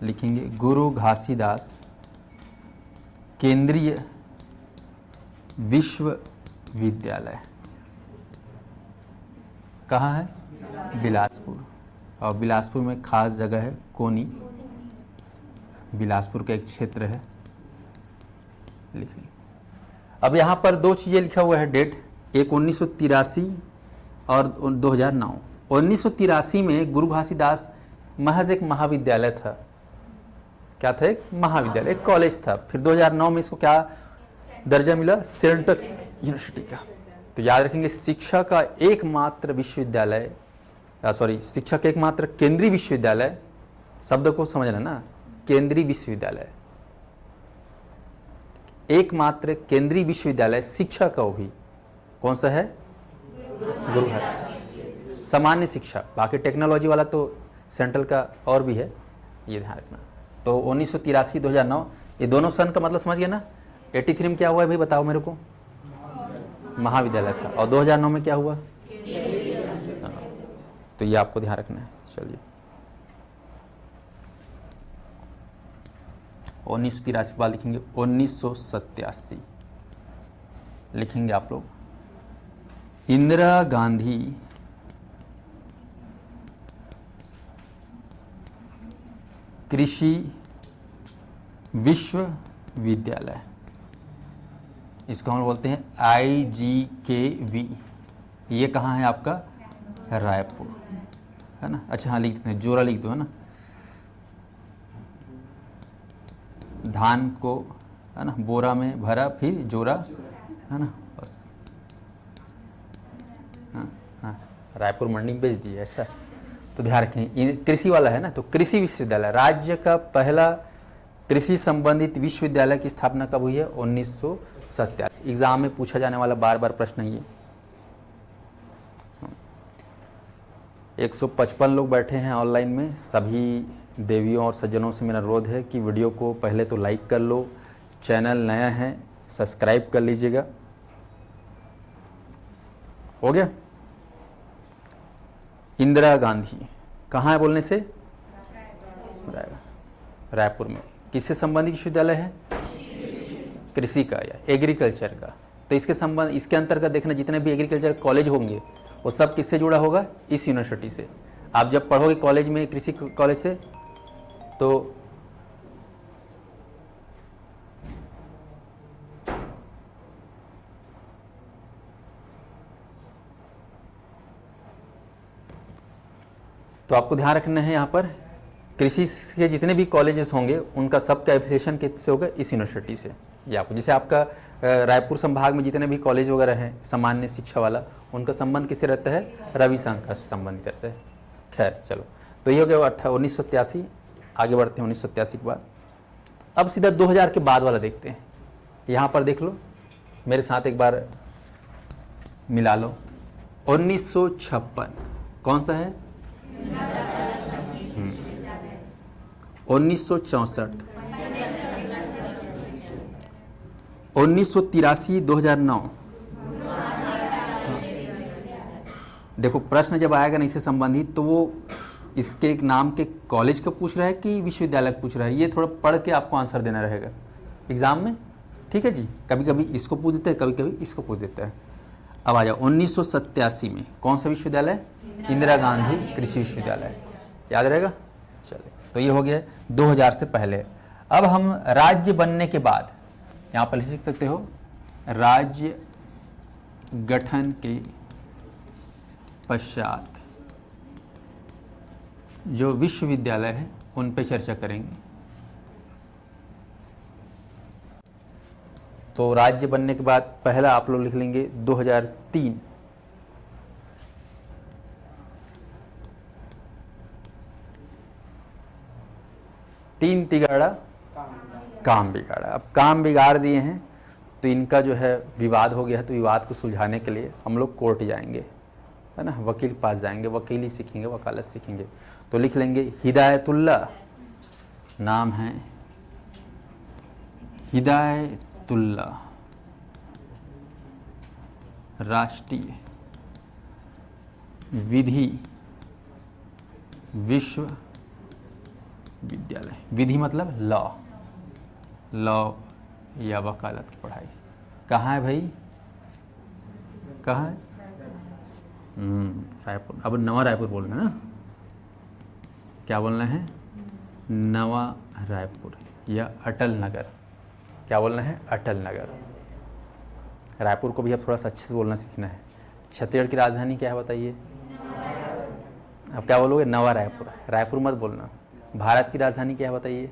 लिखेंगे, गुरु घासीदास केंद्रीय विश्वविद्यालय। कहाँ है? बिलासपुर। और बिलासपुर में खास जगह है कोनी, बिलासपुर का एक क्षेत्र है, लिख ली। अब यहाँ पर 2 चीज़ें लिखा हुआ है डेट, एक 1983 और 2009। 1983 में गुरु घासीदास महज एक महाविद्यालय था। क्या था? एक महाविद्यालय, एक कॉलेज था। फिर 2009 में इसको क्या दर्जा मिला? सेंट्रल यूनिवर्सिटी का। तो याद रखेंगे शिक्षा का एकमात्र विश्वविद्यालय, शिक्षा का एकमात्र केंद्रीय विश्वविद्यालय, शब्द को समझना ना, केंद्रीय विश्वविद्यालय, एकमात्र केंद्रीय विश्वविद्यालय शिक्षा का वो भी कौन सा है? गुरु घासीदास। सामान्य शिक्षा, बाकी टेक्नोलॉजी वाला तो सेंट्रल का और भी है, ये ध्यान रखना। तो 1983 2009 ये दोनों सन का मतलब समझ गया ना। 83 में क्या हुआ है भाई बताओ मेरे को? महाविद्यालय था। और 2009 में क्या हुआ? तो ये आपको ध्यान रखना है। चलिए 1983 के बाद लिखेंगे 1987 लिखेंगे आप लोग। इंदिरा गांधी कृषि विश्वविद्यालय, इसको हम बोलते हैं IGKV। ये कहाँ है आपका? रायपुर, है ना। अच्छा हाँ लिखते हैं, जोरा लिख दो, है ना। धान को, है ना, बोरा में भरा, फिर जोरा, है ना, बस। हाँ हाँ, रायपुर मंडी में बेच दिए, ऐसा। तो ध्यान रखें कृषि वाला है ना, तो कृषि विश्वविद्यालय, राज्य का पहला कृषि संबंधित विश्वविद्यालय की स्थापना कब हुई है? 1987। एग्जाम में पूछा जाने वाला बार बार प्रश्न है ये। 155 लोग बैठे हैं ऑनलाइन में। सभी देवियों और सज्जनों से मेरा अनुरोध है कि वीडियो को पहले तो लाइक कर लो, चैनल नया है सब्सक्राइब कर लीजिएगा। हो गया। इंदिरा गांधी कहाँ है बोलने से? रायपुर में। किससे संबंधित विश्वविद्यालय है? कृषि का या एग्रीकल्चर का। तो इसके संबंध, इसके अंतर्गत देखना जितने भी एग्रीकल्चर कॉलेज होंगे वो सब किससे जुड़ा होगा? इस यूनिवर्सिटी से। आप जब पढ़ोगे कॉलेज में, कृषि कॉलेज से, तो तो आपको ध्यान रखना है यहाँ पर कृषि के जितने भी कॉलेजेस होंगे उनका सबका एफिलिएशन किससे होगा, इस यूनिवर्सिटी से। ये आपको जैसे आपका रायपुर संभाग में जितने भी कॉलेज वगैरह हैं सामान्य शिक्षा वाला, उनका संबंध किससे रहता है, रविशंकर से संबंधित रहता है। खैर चलो, तो ये हो गया 1983। आगे बढ़ते हैं 1983 के बाद। अब सीधा 2000 के बाद वाला देखते हैं। यहाँ पर देख लो, मेरे साथ एक बार मिला लो। 1956 कौन सा है, 1964, 1983, 2009। देखो प्रश्न जब आएगा ना इससे संबंधित, तो वो इसके एक नाम के कॉलेज का पूछ रहा है कि विश्वविद्यालय का पूछ रहा है, ये थोड़ा पढ़ के आपको आंसर देना रहेगा एग्जाम में। ठीक है जी, कभी कभी इसको पूछ देते हैं, कभी कभी इसको पूछ देता है। अब आ जाओ 1987 में कौन सा विश्वविद्यालय, इंदिरा गांधी कृषि विश्वविद्यालय, याद रहेगा। चलिए, तो ये हो गया 2000 से पहले। अब हम राज्य बनने के बाद यहाँ पर लिख सकते हो, राज्य गठन के पश्चात जो विश्वविद्यालय है उन पे चर्चा करेंगे। तो राज्य बनने के बाद पहला आप लोग लिख लेंगे 2003। तीन तिगाड़ा काम बिगाड़ा। अब काम बिगाड़ दिए हैं तो इनका जो है विवाद हो गया है, तो विवाद को सुलझाने के लिए हम लोग कोर्ट जाएंगे, है ना, वकील के पास जाएंगे, वकीली सीखेंगे, वकालत सीखेंगे। तो लिख लेंगे हिदायतुल्ला, नाम है हिदायतुल्ला राष्ट्रीय विधि विश्वविद्यालय। विधि मतलब लॉ, लॉ या वकालत की पढ़ाई। कहाँ है भाई, कहाँ है, रायपुर। अब नवा रायपुर बोलना है ना, क्या बोलना है, नवा रायपुर या अटल नगर। क्या बोलना है, अटल नगर। रायपुर को भी अब थोड़ा सा अच्छे से बोलना सीखना है। छत्तीसगढ़ की राजधानी क्या है बताइए, अब क्या बोलोगे, नवा रायपुर। रायपुर मत बोलना। भारत की राजधानी क्या है बताइए,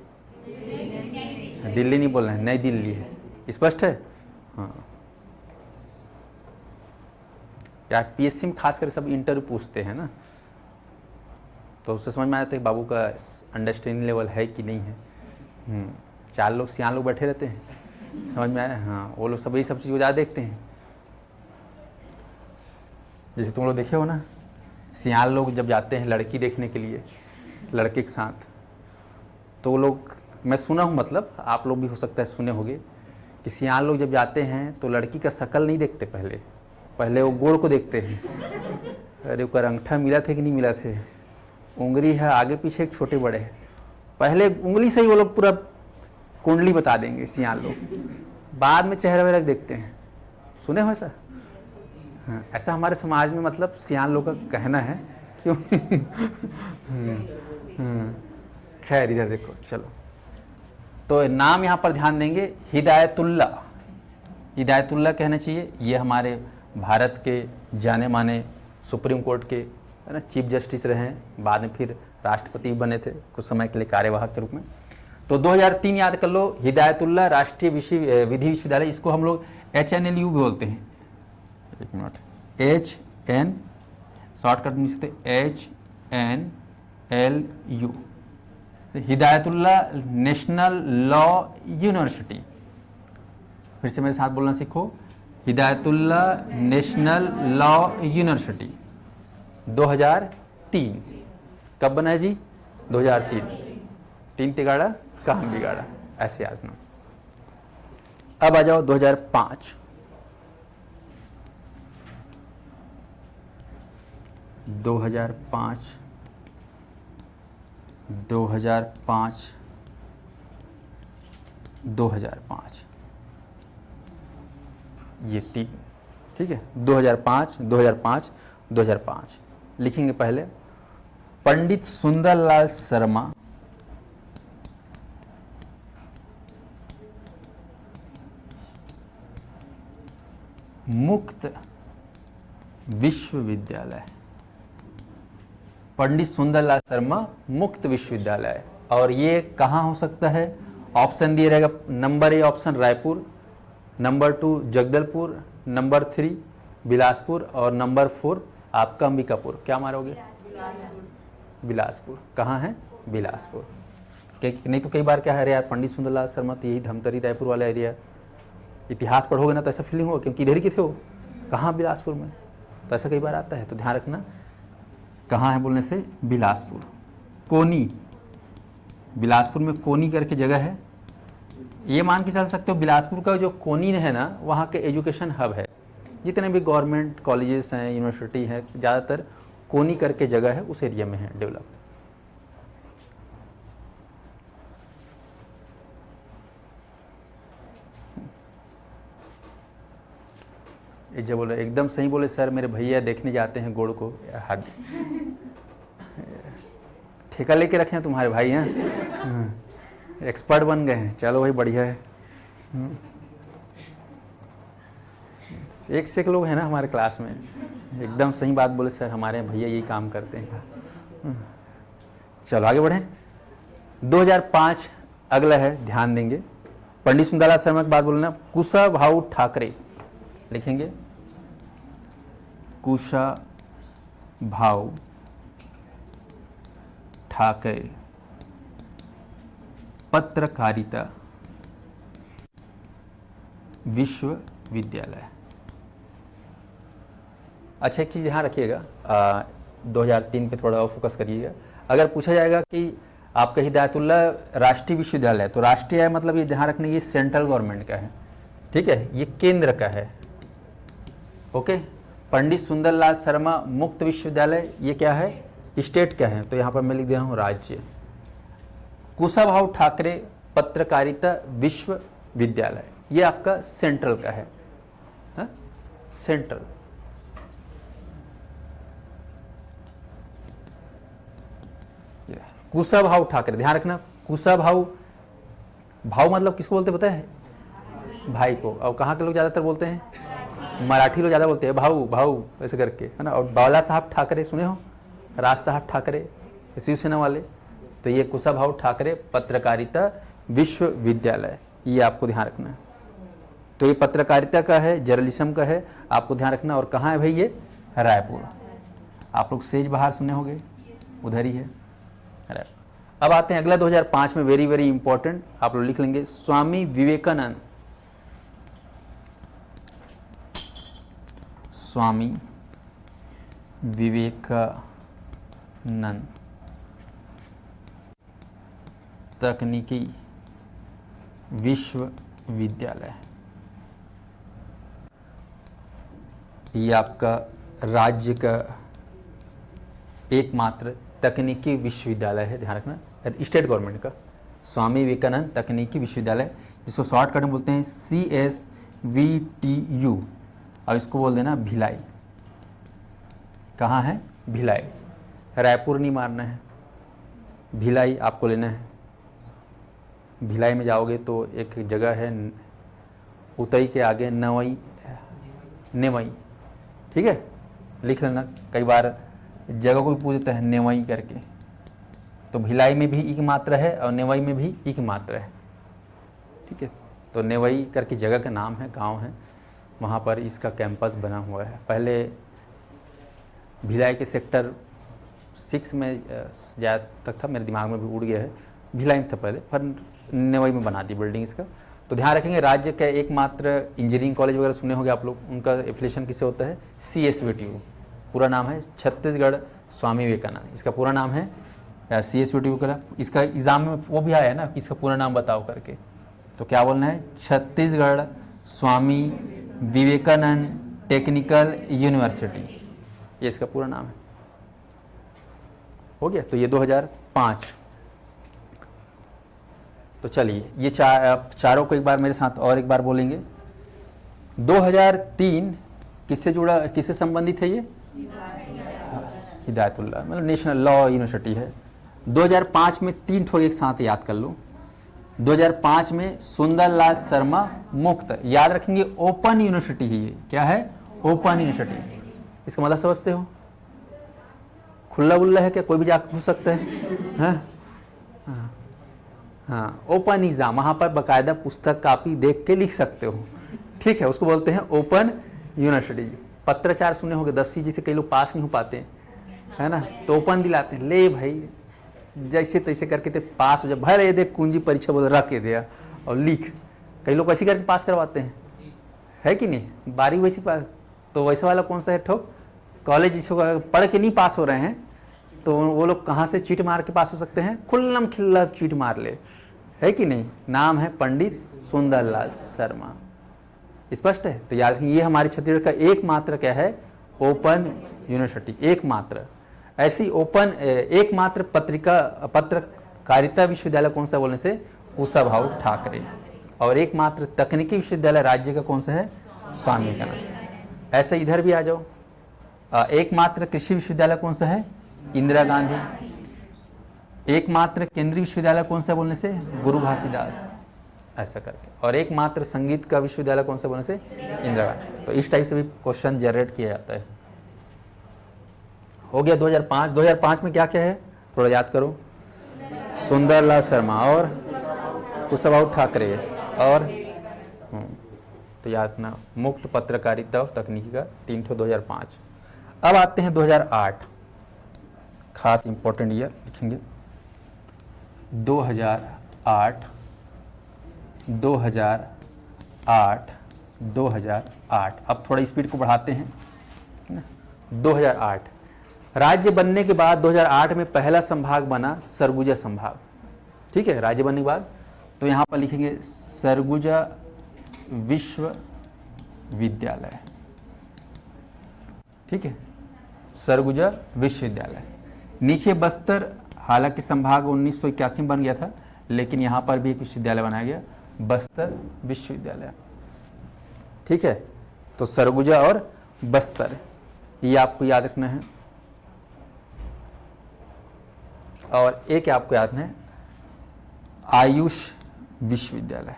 दिल्ली नहीं बोलना है, नई दिल्ली है। स्पष्ट है। हाँ, क्या पीएससी में खास कर सब इंटरव्यू पूछते हैं ना, तो उससे समझ में आता है बाबू का अंडरस्टैंडिंग लेवल है कि नहीं है। चार लोग सियान लोग बैठे रहते हैं, समझ में आया। हाँ, वो लोग सब यही सब चीज़ को ज़्यादा देखते हैं। जैसे तुम लोग देखे हो ना, सियान लोग जब जाते हैं लड़की देखने के लिए लड़के के साथ, तो वो लोग, मैं सुना हूँ, मतलब आप लोग भी हो सकता है सुने होंगे कि सियान लोग जब जाते हैं तो लड़की का शक्ल नहीं देखते, पहले वो गोड़ को देखते हैं। अरे ऊपर अंगूठा मिला थे कि नहीं मिला थे, उंगली है आगे पीछे एक छोटे बड़े है, पहले उंगली से ही वो लोग पूरा कुंडली बता देंगे सियान लोग, बाद में चेहरा वेहरा देखते हैं। सुने हो ऐसा? हाँ, ऐसा हमारे समाज में मतलब सियान लोग का कहना है। क्यों? खैर इधर देखो, चलो। तो नाम यहाँ पर ध्यान देंगे, हिदायतुल्ला। हिदायतुल्ला कहना चाहिए। ये हमारे भारत के जाने माने सुप्रीम कोर्ट के, है ना, चीफ जस्टिस रहे हैं, बाद में फिर राष्ट्रपति बने थे कुछ समय के लिए कार्यवाहक के रूप में। तो 2003 याद कर लो, हिदायतुल्ला राष्ट्रीय विधि विश्वविद्यालय। इसको हम लोग HNLU भी बोलते हैं। एक मिनट, HN शॉर्टकट में लिखते HNLU, Hidayatullah national law university. फिर से मेरे साथ बोलना सीखो, हिदायतुल्ला नेशनल लॉ यूनिवर्सिटी। 2003 कब बना है जी? 2003। तीन तिगाड़ा काम बिगाड़ा, ऐसे याद रखना। अब आ जाओ 2005। 2005 ये तीन, ठीक है। 2005 लिखेंगे पहले। पंडित सुंदरलाल शर्मा मुक्त विश्वविद्यालय। पंडित सुंदरलाल शर्मा मुक्त विश्वविद्यालय। और ये कहाँ हो सकता है? ऑप्शन दिया रहेगा, number A option Raipur, number 2 Jagdalpur, number 3 Bilaspur और नंबर 4 आपका अंबिकापुर। क्या मारोगे? बिलासपुर। कहाँ है? बिलासपुर। नहीं तो कई बार क्या है, अरे यार पंडित सुंदरलाल शर्मा तो यही धमतरी रायपुर वाला एरिया। इतिहास पढ़ोगे ना तो ऐसा फीलिंग होगा क्योंकि इधर ही के थे वो, कहाँ बिलासपुर में, तो ऐसा कई बार आता है। तो ध्यान रखना कहाँ है बोलने से बिलासपुर। कोनी, बिलासपुर में कोनी करके जगह है। ये मान के चल सकते हो बिलासपुर का जो कोनी है ना, वहाँ के एजुकेशन हब है। जितने भी गवर्नमेंट कॉलेजेस हैं, यूनिवर्सिटी है, ज़्यादातर कोनी करके जगह है उस एरिया में है डेवलप। जब बोले एकदम सही बोले सर मेरे भैया देखने जाते हैं गोड़ को, हाथ ठेका लेके रखे हैं तुम्हारे भाई हैं, एक्सपर्ट बन गए हैं। चलो भाई बढ़िया है। एक से एक लोग हैं ना हमारे क्लास में, एकदम सही बात बोले सर हमारे भैया यही काम करते हैं। चलो आगे बढ़ें। 2005 अगला है, ध्यान देंगे। पंडित सुंदरलाल शर्मा की बात बोलना। कुशाभाऊ ठाकरे लिखेंगे, कुशाभाऊ ठाकरे पत्रकारिता विश्वविद्यालय। अच्छा एक चीज़ ध्यान रखिएगा, 2003 पे थोड़ा और फोकस करिएगा। अगर पूछा जाएगा कि आपका हिदायतुल्लाह राष्ट्रीय विश्वविद्यालय है, तो राष्ट्रीय है मतलब ये ध्यान रखना ये सेंट्रल गवर्नमेंट का है, ठीक है, ये केंद्र का है। ओके। पंडित सुंदरलाल शर्मा मुक्त विश्वविद्यालय ये क्या है? स्टेट का है, तो यहाँ पर मैं लिख दे रहा हूँ राज्य। कुशाभाऊ ठाकरे पत्रकारिता विश्वविद्यालय ये आपका सेंट्रल का है, हा? सेंट्रल। कुशाभाऊ ठाकरे, ध्यान रखना कुशाभाऊ, भाऊ मतलब किसको बोलते पता है? भाई को। और कहाँ के लोग ज़्यादातर बोलते हैं? मराठी लोग ज़्यादा बोलते हैं भाऊ भाऊ ऐसे करके, है ना। और बाला साहब ठाकरे सुने हो, राज साहब ठाकरे शिवसेना वाले, तो ये कुशाभाऊ ठाकरे पत्रकारिता विश्वविद्यालय, ये आपको ध्यान रखना है। तो ये पत्रकारिता का है, जर्नलिज्म का है, आपको ध्यान रखना। और कहाँ है भाई? ये रायपुर। आप लोग सेज बहार सुने होंगे, उधर ही है। अब आते हैं अगला 2005 में, वेरी वेरी इंपॉर्टेंट, आप लोग लिख लेंगे। स्वामी विवेकानंद, स्वामी विवेकानंद तकनीकी विश्वविद्यालय, ये आपका राज्य का एकमात्र तकनीकी विश्वविद्यालय है, ध्यान रखना, स्टेट गवर्नमेंट का। स्वामी विवेकानंद तकनीकी विश्वविद्यालय, जिसको शॉर्टकट में बोलते हैं CSVTU, और इसको बोल देना भिलाई। कहाँ है? भिलाई। रायपुर नहीं मारना है, भिलाई आपको लेना है। भिलाई में जाओगे तो एक जगह है उतई के आगे नेवई, ठीक है, लिख लेना। कई बार जगह को भी पूछता है नेवई करके, तो भिलाई में भी एक मात्रा है और नेवई में भी एक मात्रा है, ठीक है। तो नेवई करके जगह का नाम है, गांव है, वहाँ पर इसका कैंपस बना हुआ है। पहले भिलाई के सेक्टर 6 में ज़्यादा तक था, मेरे दिमाग में भी उड़ गया है, भिलाई में था पहले, पर नेवई में बना दी बिल्डिंग इसका। तो ध्यान रखेंगे राज्य का एकमात्र इंजीनियरिंग कॉलेज वगैरह सुने होंगे आप लोग, उनका एफिलिएशन किससे होता है? CSVTU। पूरा नाम है छत्तीसगढ़ स्वामी विवेकानंद, इसका पूरा नाम है CSVTU का। इसका एग्जाम में वो भी आया है ना, इसका पूरा नाम बताओ करके, तो क्या बोलना है? छत्तीसगढ़ स्वामी विवेकानंद टेक्निकल यूनिवर्सिटी, ये इसका पूरा नाम है। हो गया। तो ये 2005। तो चलिए ये चारों को एक बार मेरे साथ और एक बार बोलेंगे। 2003 किससे जुड़ा, किससे संबंधित है? ये हिदायतुल्लाह, मतलब नेशनल लॉ यूनिवर्सिटी है। 2005 में 3 ठो एक साथ याद कर लो। 2005 में सुंदरलाल शर्मा मुक्त, याद रखेंगे ओपन यूनिवर्सिटी है ये। क्या है? Open university. इसका मतलब समझते हो? खुला उल्ला है क्या, कोई भी जाकर पूछ सकता है? हाँ हाँ, ओपन एग्जाम, वहाँ पर बाकायदा पुस्तक कापी देख के लिख सकते हो, ठीक है, उसको बोलते हैं ओपन यूनिवर्सिटी। पत्राचार सुने होंगे 10वीं, जिसे कई लोग पास नहीं हो पाते है ना, तो ओपन दिलाते हैं, ले भाई जैसे तैसे करके ते पास हो जाए, भले ये देख कुंजी परीक्षा बोल रख के दिया और लिख, कई लोग ऐसे करके पास करवाते हैं, है कि नहीं, 12वीं वैसी पास। तो वैसे वाला कौन सा है ठोक, कॉलेज जिसको पढ़ के नहीं पास हो रहे हैं, तो वो लोग कहाँ से चीट मार के पास हो सकते हैं, खुल्लम खिल्ला चीट मार ले, है कि नहीं। नाम है पंडित सुंदरलाल शर्मा, स्पष्ट है। तो याद रखिए, ये हमारी छत्तीसगढ़ का एकमात्र क्या है, ओपन यूनिवर्सिटी, एकमात्र। ऐसी ओपन एकमात्र पत्रकारिता विश्वविद्यालय कौन सा बोलने से, कुशाभाऊ ठाकरे। और एकमात्र तकनीकी विश्वविद्यालय राज्य का कौन सा है, स्वामी विवेकानंद। ऐसे इधर भी आ जाओ, एकमात्र कृषि विश्वविद्यालय कौन सा है, इंदिरा गांधी। एकमात्र केंद्रीय विश्वविद्यालय कौन सा बोलने से, गुरु घासीदास, ऐसा करके। और एकमात्र संगीत का विश्वविद्यालय कौन सा बोलने से, इंदिरा गांधी। तो इस टाइप से भी क्वेश्चन जनरेट किया जाता है। हो गया 2005। 2005 में क्या क्या है, थोड़ा याद करो, सुंदरलाल शर्मा और कुशाभाऊ ठाकरे, और तो याद रखना मुक्त पत्रकारिता और तकनीकी का 3 ठो 2005। अब आते हैं 2008, खास इंपॉर्टेंट ईयर लिखेंगे 2008, 2008, 2008। अब थोड़ा स्पीड को बढ़ाते हैं। 2008 राज्य बनने के बाद 2008 में पहला संभाग बना सरगुजा संभाग, ठीक है, राज्य बनने के बाद। तो यहाँ पर लिखेंगे सरगुजा विश्वविद्यालय, ठीक है, सरगुजा विश्वविद्यालय। नीचे बस्तर, हालांकि संभाग 1981 में बन गया था, लेकिन यहाँ पर भी एक विश्वविद्यालय बनाया गया, बस्तर विश्वविद्यालय, ठीक है। तो सरगुजा और बस्तर, ये आपको याद रखना है। और एक आपको याद है आयुष विश्वविद्यालय,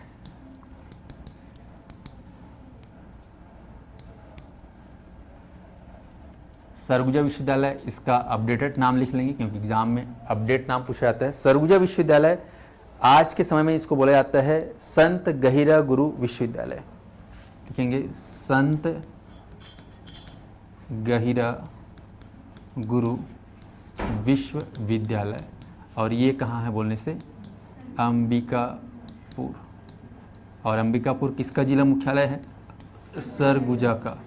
सरगुजा विश्वविद्यालय, इसका अपडेटेड नाम लिख लेंगे क्योंकि एग्जाम में अपडेट नाम पूछा जाता है। सरगुजा विश्वविद्यालय आज के समय में इसको बोला जाता है संत गहिरा गुरु विश्वविद्यालय, लिखेंगे संत गहिरा गुरु विश्वविद्यालय। और ये कहाँ है बोलने से, अंबिकापुर। और अंबिकापुर किसका जिला मुख्यालय है, सरगुजा का।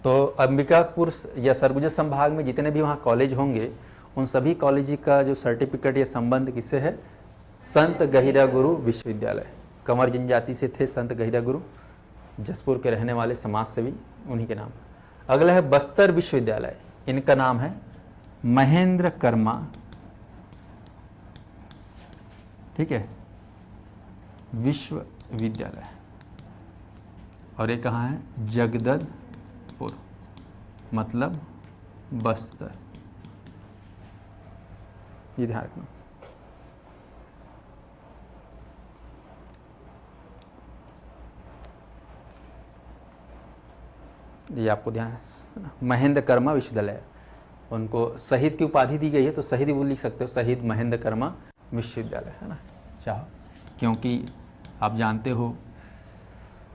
तो अंबिकापुर या सरगुजा संभाग में जितने भी वहाँ कॉलेज होंगे, उन सभी कॉलेज का जो सर्टिफिकेट या संबंध किससे है, संत गहिरा गुरु विश्वविद्यालय। कंवर जनजाति से थे संत गहिरा गुरु, जसपुर के रहने वाले समाज सेवी, उन्हीं के नाम। अगला है बस्तर विश्वविद्यालय, इनका नाम है महेंद्र कर्मा, ठीक है, विश्वविद्यालय। और ये कहाँ है, जगदलपुर, मतलब बस्तर, ये ध्यान रखना। ये आपको ध्यान, महेंद्र कर्मा विश्वविद्यालय, उनको शहीद की उपाधि दी गई है, तो शहीद वो लिख सकते हो, शहीद महेंद्र कर्मा विश्वविद्यालय, है ना, चाहो, क्योंकि आप जानते हो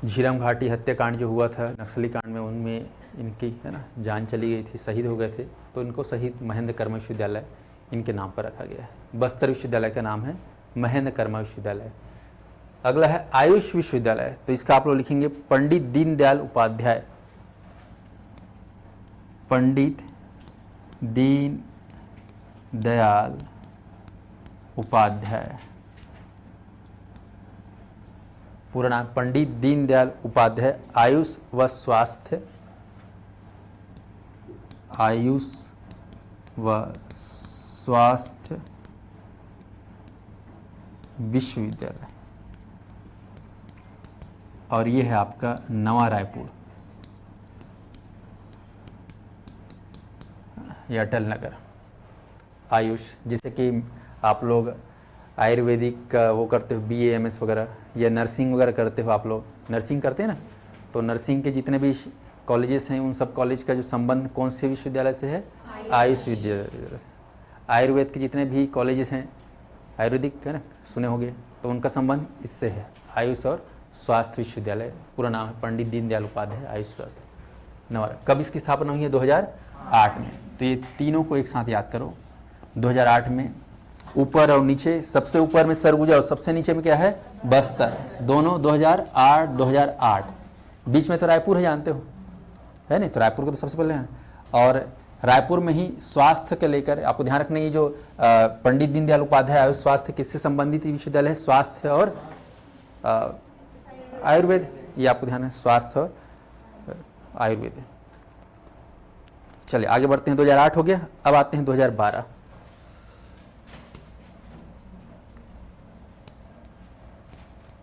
झीरम घाटी हत्याकांड जो हुआ था, नक्सली कांड में, उनमें इनकी, है ना, जान चली गई थी, शहीद हो गए थे, तो इनको शहीद महेंद्र कर्मा विश्वविद्यालय इनके नाम पर रखा गया है। बस्तर विश्वविद्यालय का नाम है महेंद्र कर्मा विश्वविद्यालय। अगला है आयुष विश्वविद्यालय, तो इसका आप लोग लिखेंगे पंडित दीनदयाल उपाध्याय, पंडित दीनदयाल उपाध्याय, पूरा नाम पंडित दीनदयाल उपाध्याय आयुष व स्वास्थ्य, आयुष व स्वास्थ्य विश्वविद्यालय। और ये है आपका नवा रायपुर या अटल नगर आयुष। जैसे कि आप लोग आयुर्वेदिक का वो करते हो, BA MS वगैरह, या नर्सिंग वगैरह करते हो, आप लोग नर्सिंग करते हैं ना, तो नर्सिंग के जितने भी कॉलेजेस हैं, उन सब कॉलेज का जो संबंध कौन से विश्वविद्यालय से है, आयुष विद्यालय। आयुर्वेद के जितने भी कॉलेजेस हैं आयुर्वेदिक है ना, सुने होंगे, तो उनका संबंध इससे है। आयुष और स्वास्थ्य विश्वविद्यालय, पूरा नाम है पंडित दीनदयाल उपाध्याय आयुष स्वास्थ्य नवादा। कब इसकी स्थापना हुई है? 2008 में। तो ये तीनों को एक साथ याद करो। 2008 में ऊपर और नीचे, सबसे ऊपर में सरगुजा और सबसे नीचे में क्या है? बस्तर। दोनों 2008। बीच में तो रायपुर है, जानते हो है नहीं, तो रायपुर को तो सबसे पहले है। और रायपुर में ही स्वास्थ्य के लेकर आपको ध्यान रखना, ये जो पंडित दीनदयाल उपाध्याय आयुष स्वास्थ्य किससे संबंधित विश्वविद्यालय है? स्वास्थ्य और आयुर्वेद, ये आपको ध्यान है, स्वास्थ्य और आयुर्वेद। चलिए आगे बढ़ते हैं। 2008 हो गया, अब आते हैं 2012।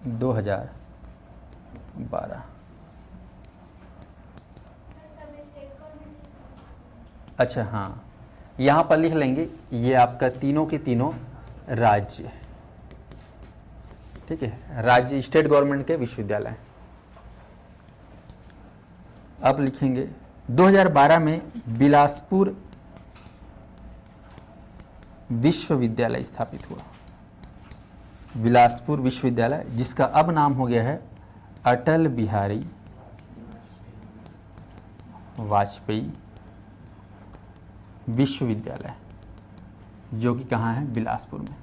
2012 अच्छा, हाँ, यहाँ पर लिख लेंगे ये आपका तीनों के तीनों राज्य, ठीक है, राज्य स्टेट गवर्नमेंट के विश्वविद्यालय। अब लिखेंगे 2012 में बिलासपुर विश्वविद्यालय स्थापित हुआ। बिलासपुर विश्वविद्यालय, जिसका अब नाम हो गया है अटल बिहारी वाजपेयी विश्वविद्यालय, जो कि कहाँ है? बिलासपुर में।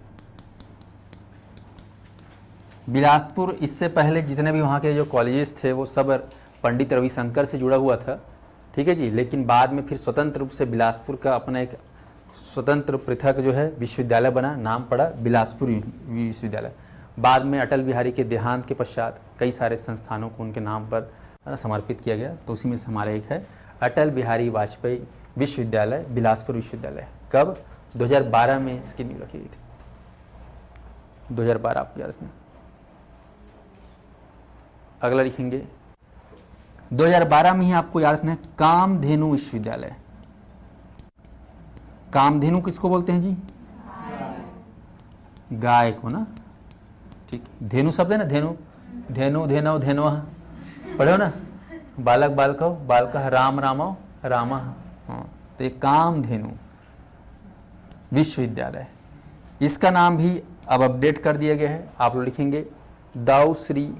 बिलासपुर, इससे पहले जितने भी वहाँ के जो कॉलेजेस थे वो सब पंडित रविशंकर से जुड़ा हुआ था, ठीक है जी। लेकिन बाद में फिर स्वतंत्र रूप से बिलासपुर का अपना एक स्वतंत्र पृथक जो है विश्वविद्यालय बना, नाम पड़ा बिलासपुर विश्वविद्यालय। बाद में अटल बिहारी के देहांत के पश्चात कई सारे संस्थानों को उनके नाम पर समर्पित किया गया, तो उसी में से हमारा एक है अटल बिहारी वाजपेयी विश्वविद्यालय, बिलासपुर विश्वविद्यालय। कब? 2012 में इसकी नींव रखी गई थी। 2012 आप याद रखना। अगला लिखेंगे 2012 में ही आपको याद रखना है कामधेनु विश्वविद्यालय। कामधेनु किसको बोलते हैं जी? गाय को ना, ठीक। धेनु शब्द है ना, धेनु, धेनु, धेनव, धेनु, पढ़े हो ना, बालक बालको, बालक, राम रामो, रामा। हाँ, तो ये कामधेनु विश्वविद्यालय, इसका नाम भी अब अपडेट कर दिया गया है। आप लोग लिखेंगे दाऊ श्री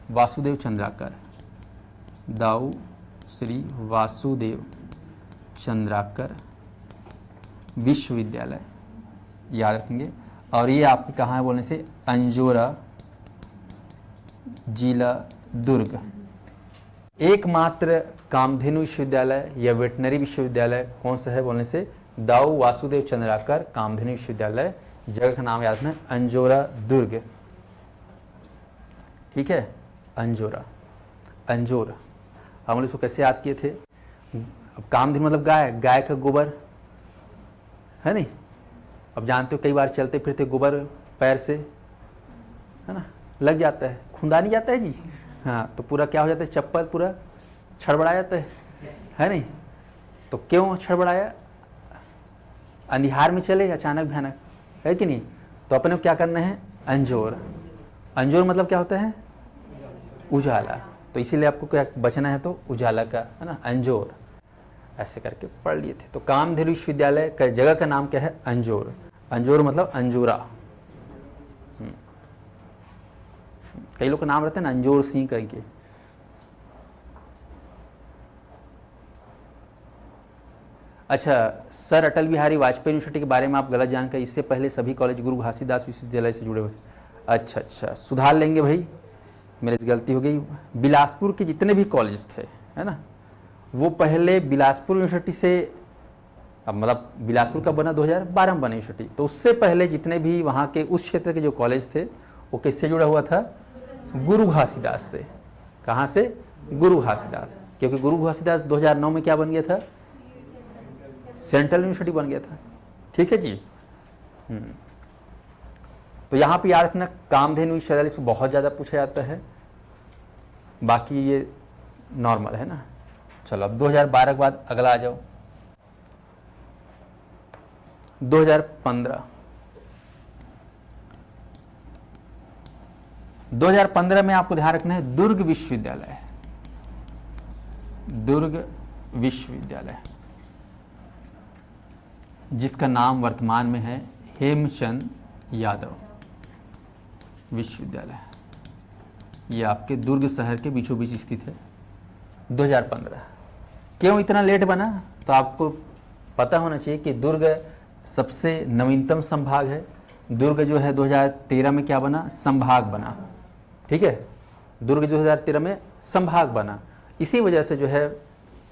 वासुदेव चंद्राकर, दाऊ श्री वासुदेव चंद्राकर विश्वविद्यालय, याद रखेंगे। और ये आपके कहाँ है बोलने से? अंजोरा, जिला दुर्ग। एकमात्र कामधेनु विश्वविद्यालय या वेटनरी विश्वविद्यालय कौन सा है बोलने से? दाऊ वासुदेव चंद्राकर कामधेनु विश्वविद्यालय। जगह का नाम याद रखना, अंजोरा दुर्ग, ठीक है, अंजोरा, अंजोर। हम लोग इसको कैसे याद किए थे? अब कामधेनु मतलब गाय, गाय का गोबर है नहीं। अब जानते हो कई बार चलते फिरते गोबर पैर से है ना लग जाता है, खुंदा नहीं जाता है जी, हाँ, तो पूरा क्या हो जाता है? चप्पल पूरा छड़बड़ा जाता है नहीं। तो क्यों छड़बड़ाया? अंधियार में चले अचानक भयानक, है कि नहीं? तो अपने को क्या करना है? अंजोर। अंजोर मतलब क्या होता है? उजाला। तो इसीलिए आपको क्या बचना है? तो उजाला का, है ना, अंजोर, ऐसे करके पढ़ लिए थे। तो कामधेनु विश्वविद्यालय का जगह का नाम क्या है? अंजोर। अंजोर मतलब अंजोरा। कई लोग का नाम रहता है ना अंजोर सिंह करके। अच्छा, सर अटल बिहारी वाजपेयी यूनिवर्सिटी के बारे में आप गलत जानकारी, इससे पहले सभी कॉलेज गुरु घासीदास विश्वविद्यालय से जुड़े हुए। अच्छा, सुधार लेंगे भाई, मेरे से गलती हो गई। बिलासपुर के जितने भी कॉलेज थे, है ना, वो पहले बिलासपुर यूनिवर्सिटी से, अब मतलब बिलासपुर का बना 2012 में बना यूनिवर्सिटी, तो उससे पहले जितने भी वहाँ के उस क्षेत्र के जो कॉलेज थे वो किससे जुड़ा हुआ था? गुरु घासीदास से। कहाँ से? गुरु घासीदास, क्योंकि गुरु घासीदास 2009 में क्या बन गया था? सेंट्रल यूनिवर्सिटी बन गया था, ठीक है जी। तो यहाँ पे याद रखना कामधेनु विश्वविद्यालय से बहुत ज़्यादा पूछा जाता है, बाकी ये नॉर्मल है ना। चलो अब 2012 के बाद अगला आ जाओ, 2015। 2015 में आपको ध्यान रखना है दुर्ग विश्वविद्यालय, दुर्ग विश्वविद्यालय। जिसका नाम वर्तमान में है हेमचंद यादव विश्वविद्यालय। ये आपके दुर्ग शहर के बीचों बीच स्थित है। 2015 क्यों इतना लेट बना? तो आपको पता होना चाहिए कि दुर्ग सबसे नवीनतम संभाग है। दुर्ग जो है 2013 में क्या बना? संभाग बना। ठीक है, दुर्ग 2013 में संभाग बना। इसी वजह से जो है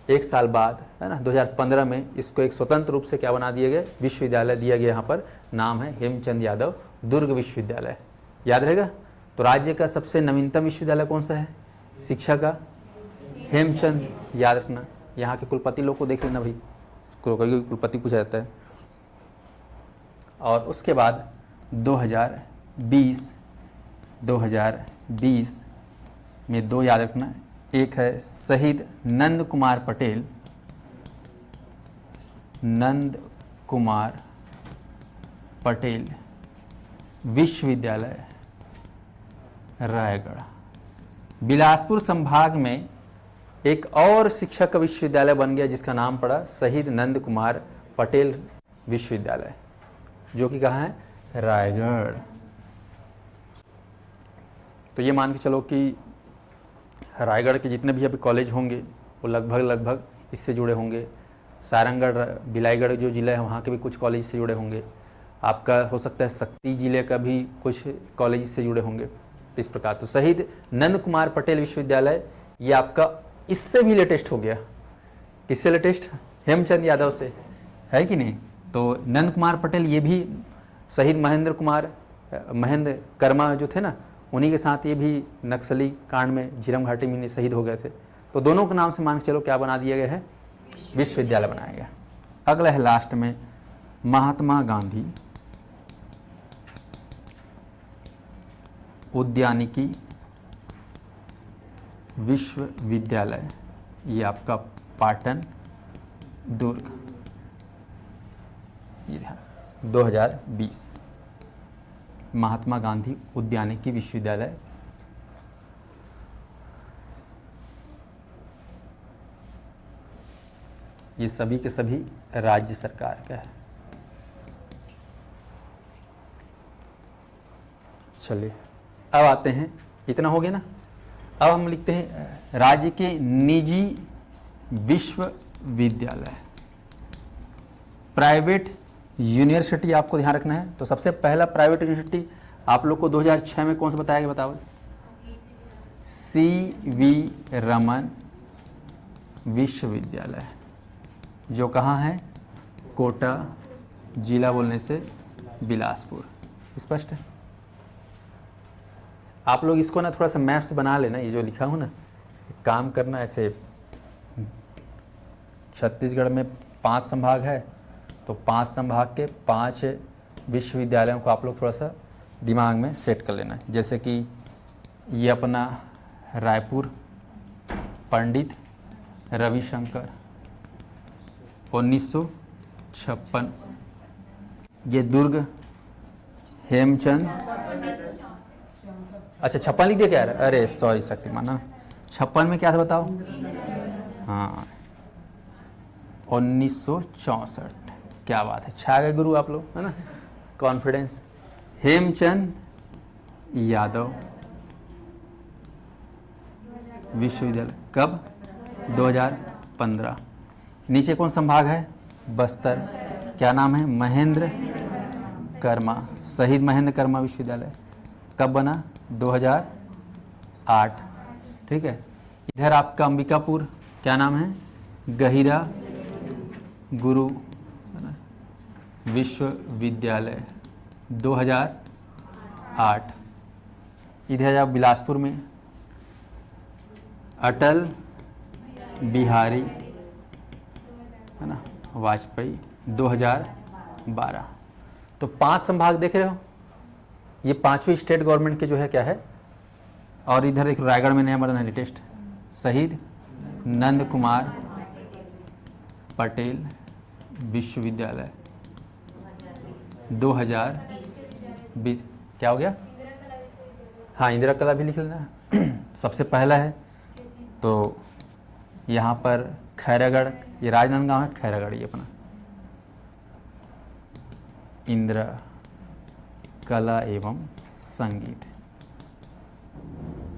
एक साल बाद, है ना, 2015 में इसको एक स्वतंत्र रूप से क्या बना दिया गया? विश्वविद्यालय दिया गया। यहाँ पर नाम है हेमचंद यादव दुर्ग विश्वविद्यालय। याद रहेगा। तो राज्य का सबसे नवीनतम विश्वविद्यालय कौन सा है शिक्षा का? हेमचंद। याद रखना। यहाँ के कुलपति लोग को देख लेना भाई, कुलपति पूछा जाता है। और उसके बाद 2020 में दो याद रखना। एक है शहीद नंद कुमार पटेल विश्वविद्यालय रायगढ़। बिलासपुर संभाग में एक और शिक्षा का विश्वविद्यालय बन गया जिसका नाम पड़ा शहीद नंद कुमार पटेल विश्वविद्यालय, जो कि कहाँ है? रायगढ़। तो ये मान के चलो कि रायगढ़ के जितने भी अभी कॉलेज होंगे वो लगभग इससे जुड़े होंगे। सारंगढ़, बिलाईगढ़ जो ज़िला है वहाँ के भी कुछ कॉलेज से जुड़े होंगे। आपका हो सकता है शक्ति जिले का भी कुछ कॉलेज से जुड़े होंगे। इस प्रकार तो शहीद नंद कुमार पटेल विश्वविद्यालय ये आपका इससे भी लेटेस्ट हो गया। किससे लेटेस्ट? हेमचंद यादव से, है कि नहीं? तो नंद कुमार पटेल ये भी शहीद महेंद्र कर्मा जो थे ना, उन्हीं के साथ ये भी नक्सली कांड में झीरम घाटी में शहीद हो गए थे। तो दोनों के नाम से मान के चलो क्या बना दिया गया है? विश्वविद्यालय बनाया गया। अगला है लास्ट में महात्मा गांधी उद्यानिकी विश्वविद्यालय। ये आपका पाटन दुर्ग। ये ध्यान, 2020 महात्मा गांधी उद्यानिकी विश्वविद्यालय। ये सभी के सभी राज्य सरकार का है। चलिए अब आते हैं, इतना हो गया ना। अब हम लिखते हैं राज्य के निजी विश्वविद्यालय, प्राइवेट यूनिवर्सिटी। आपको ध्यान रखना है। तो सबसे पहला प्राइवेट यूनिवर्सिटी आप लोग को 2006 में कौन सा बताया गया? बताओ। CV रमन विश्वविद्यालय, जो कहाँ है? कोटा, जिला बोलने से बिलासपुर। स्पष्ट है? आप लोग इसको ना थोड़ा सा मैप से बना लेना। ये जो लिखा हूँ ना, काम करना ऐसे। छत्तीसगढ़ में 5 संभाग है, तो 5 संभाग के 5 विश्वविद्यालयों को आप लोग थोड़ा सा दिमाग में सेट कर लेना। जैसे कि ये अपना रायपुर, पंडित रविशंकर 1956। ये दुर्ग हेमचंद, अच्छा 56 लिख दिया क्या? अरे सॉरी शक्तिमान, 56 में क्या था बताओ? हाँ 1964। क्या बात है, छा गए गुरु आप लोग, है ना? कॉन्फिडेंस। हेमचंद यादव विश्वविद्यालय कब? 2015। नीचे कौन संभाग है? बस्तर। क्या नाम है? महेंद्र कर्मा, शहीद महेंद्र कर्मा विश्वविद्यालय। कब बना? 2008। ठीक है। इधर आपका अंबिकापुर, क्या नाम है? गहिरा गुरु विश्वविद्यालय 2008। इधर आप बिलासपुर में अटल बिहारी, है ना, वाजपेयी 2012। तो 5 संभाग देख रहे हो, ये 5वीं स्टेट गवर्नमेंट के जो है क्या है। और इधर एक रायगढ़ में नया बना है लेटेस्ट, शहीद नंद कुमार पटेल विश्वविद्यालय 2020। क्या हो गया? हाँ इंदिरा कला भी लिख लेना। सबसे पहला है तो यहाँ पर खैरागढ़, ये राजनांदगांव है, खैरागढ़ ये अपना। इंदिरा कला एवं संगीत,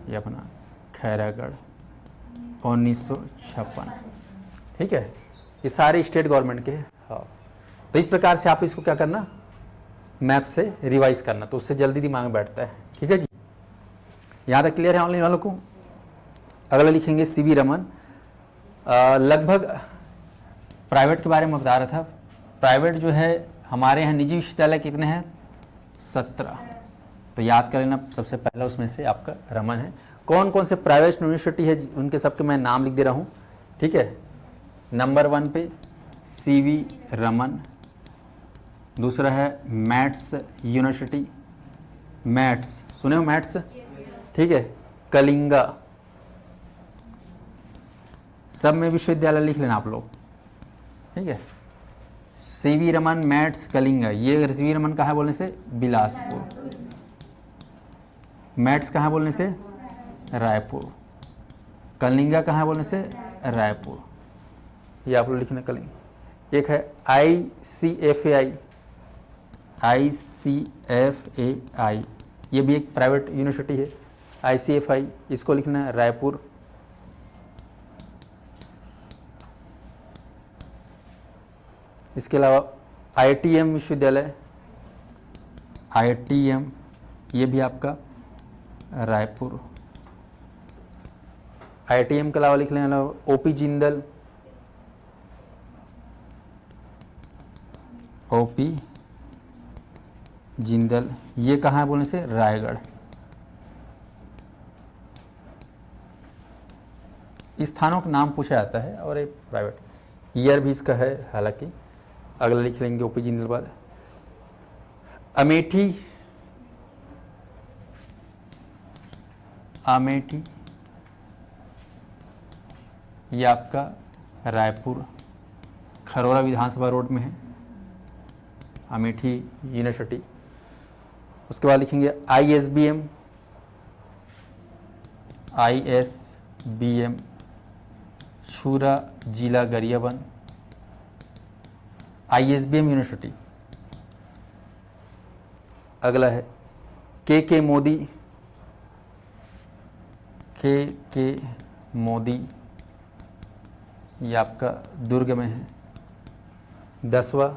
ये अपना खैरागढ़ 1956। ठीक है, ये सारे स्टेट गवर्नमेंट के हैं। हाँ, तो इस प्रकार से आप इसको क्या करना, मैथ से रिवाइज करना, तो उससे जल्दी दिमाग में बैठता है। ठीक है जी, यहाँ तक क्लियर है ऑनलाइन वालों को। अगला लिखेंगे सीवी रमन। लगभग प्राइवेट के बारे में बता रहा था। प्राइवेट जो है हमारे यहाँ निजी विश्वविद्यालय कितने हैं, 17। तो याद कर लेना, सबसे पहला उसमें से आपका रमन है। कौन कौन से प्राइवेट यूनिवर्सिटी है उनके सबके मैं नाम लिख दे रहा हूँ। ठीक है, नंबर 1 पे सीवी रमन, दूसरा है मैथ्स यूनिवर्सिटी, मैथ्स सुने हो मैथ्स, ठीक है, कलिंगा, सब में विश्वविद्यालय लिख लेना आप लोग। ठीक है, सीवी रमन, मैथ्स, कलिंगा। ये सीवी रमन कहाँ है बोलने से, बिलासपुर। मैथ्स कहाँ बोलने से, रायपुर। कलिंगा कहाँ बोलने से, रायपुर। ये आप लोग लिखना कलिंगा। एक है ICFAI, ICFAI, ये भी एक प्राइवेट यूनिवर्सिटी है। ICFAI, इसको लिखना है रायपुर। इसके अलावा ITM विश्वविद्यालय, ITM, ये भी आपका रायपुर। ITM के अलावा लिख लेना OP जिंदल, OP जिंदल, ये कहाँ है बोलने से, रायगढ़। इस स्थानों का नाम पूछा जाता है और एक प्राइवेट ईयर भी इसका है हालांकि। अगला लिख लेंगे OP जिंदल बाद। अमेठी, अमेठी, ये आपका रायपुर खरोरा विधानसभा रोड में है, अमेठी यूनिवर्सिटी। उसके बाद लिखेंगे ISBM, ISBM छूरा जिला गरियाबंद, ISBM यूनिवर्सिटी। अगला है KK मोदी, KK मोदी, ये आपका दुर्ग में है। 10वां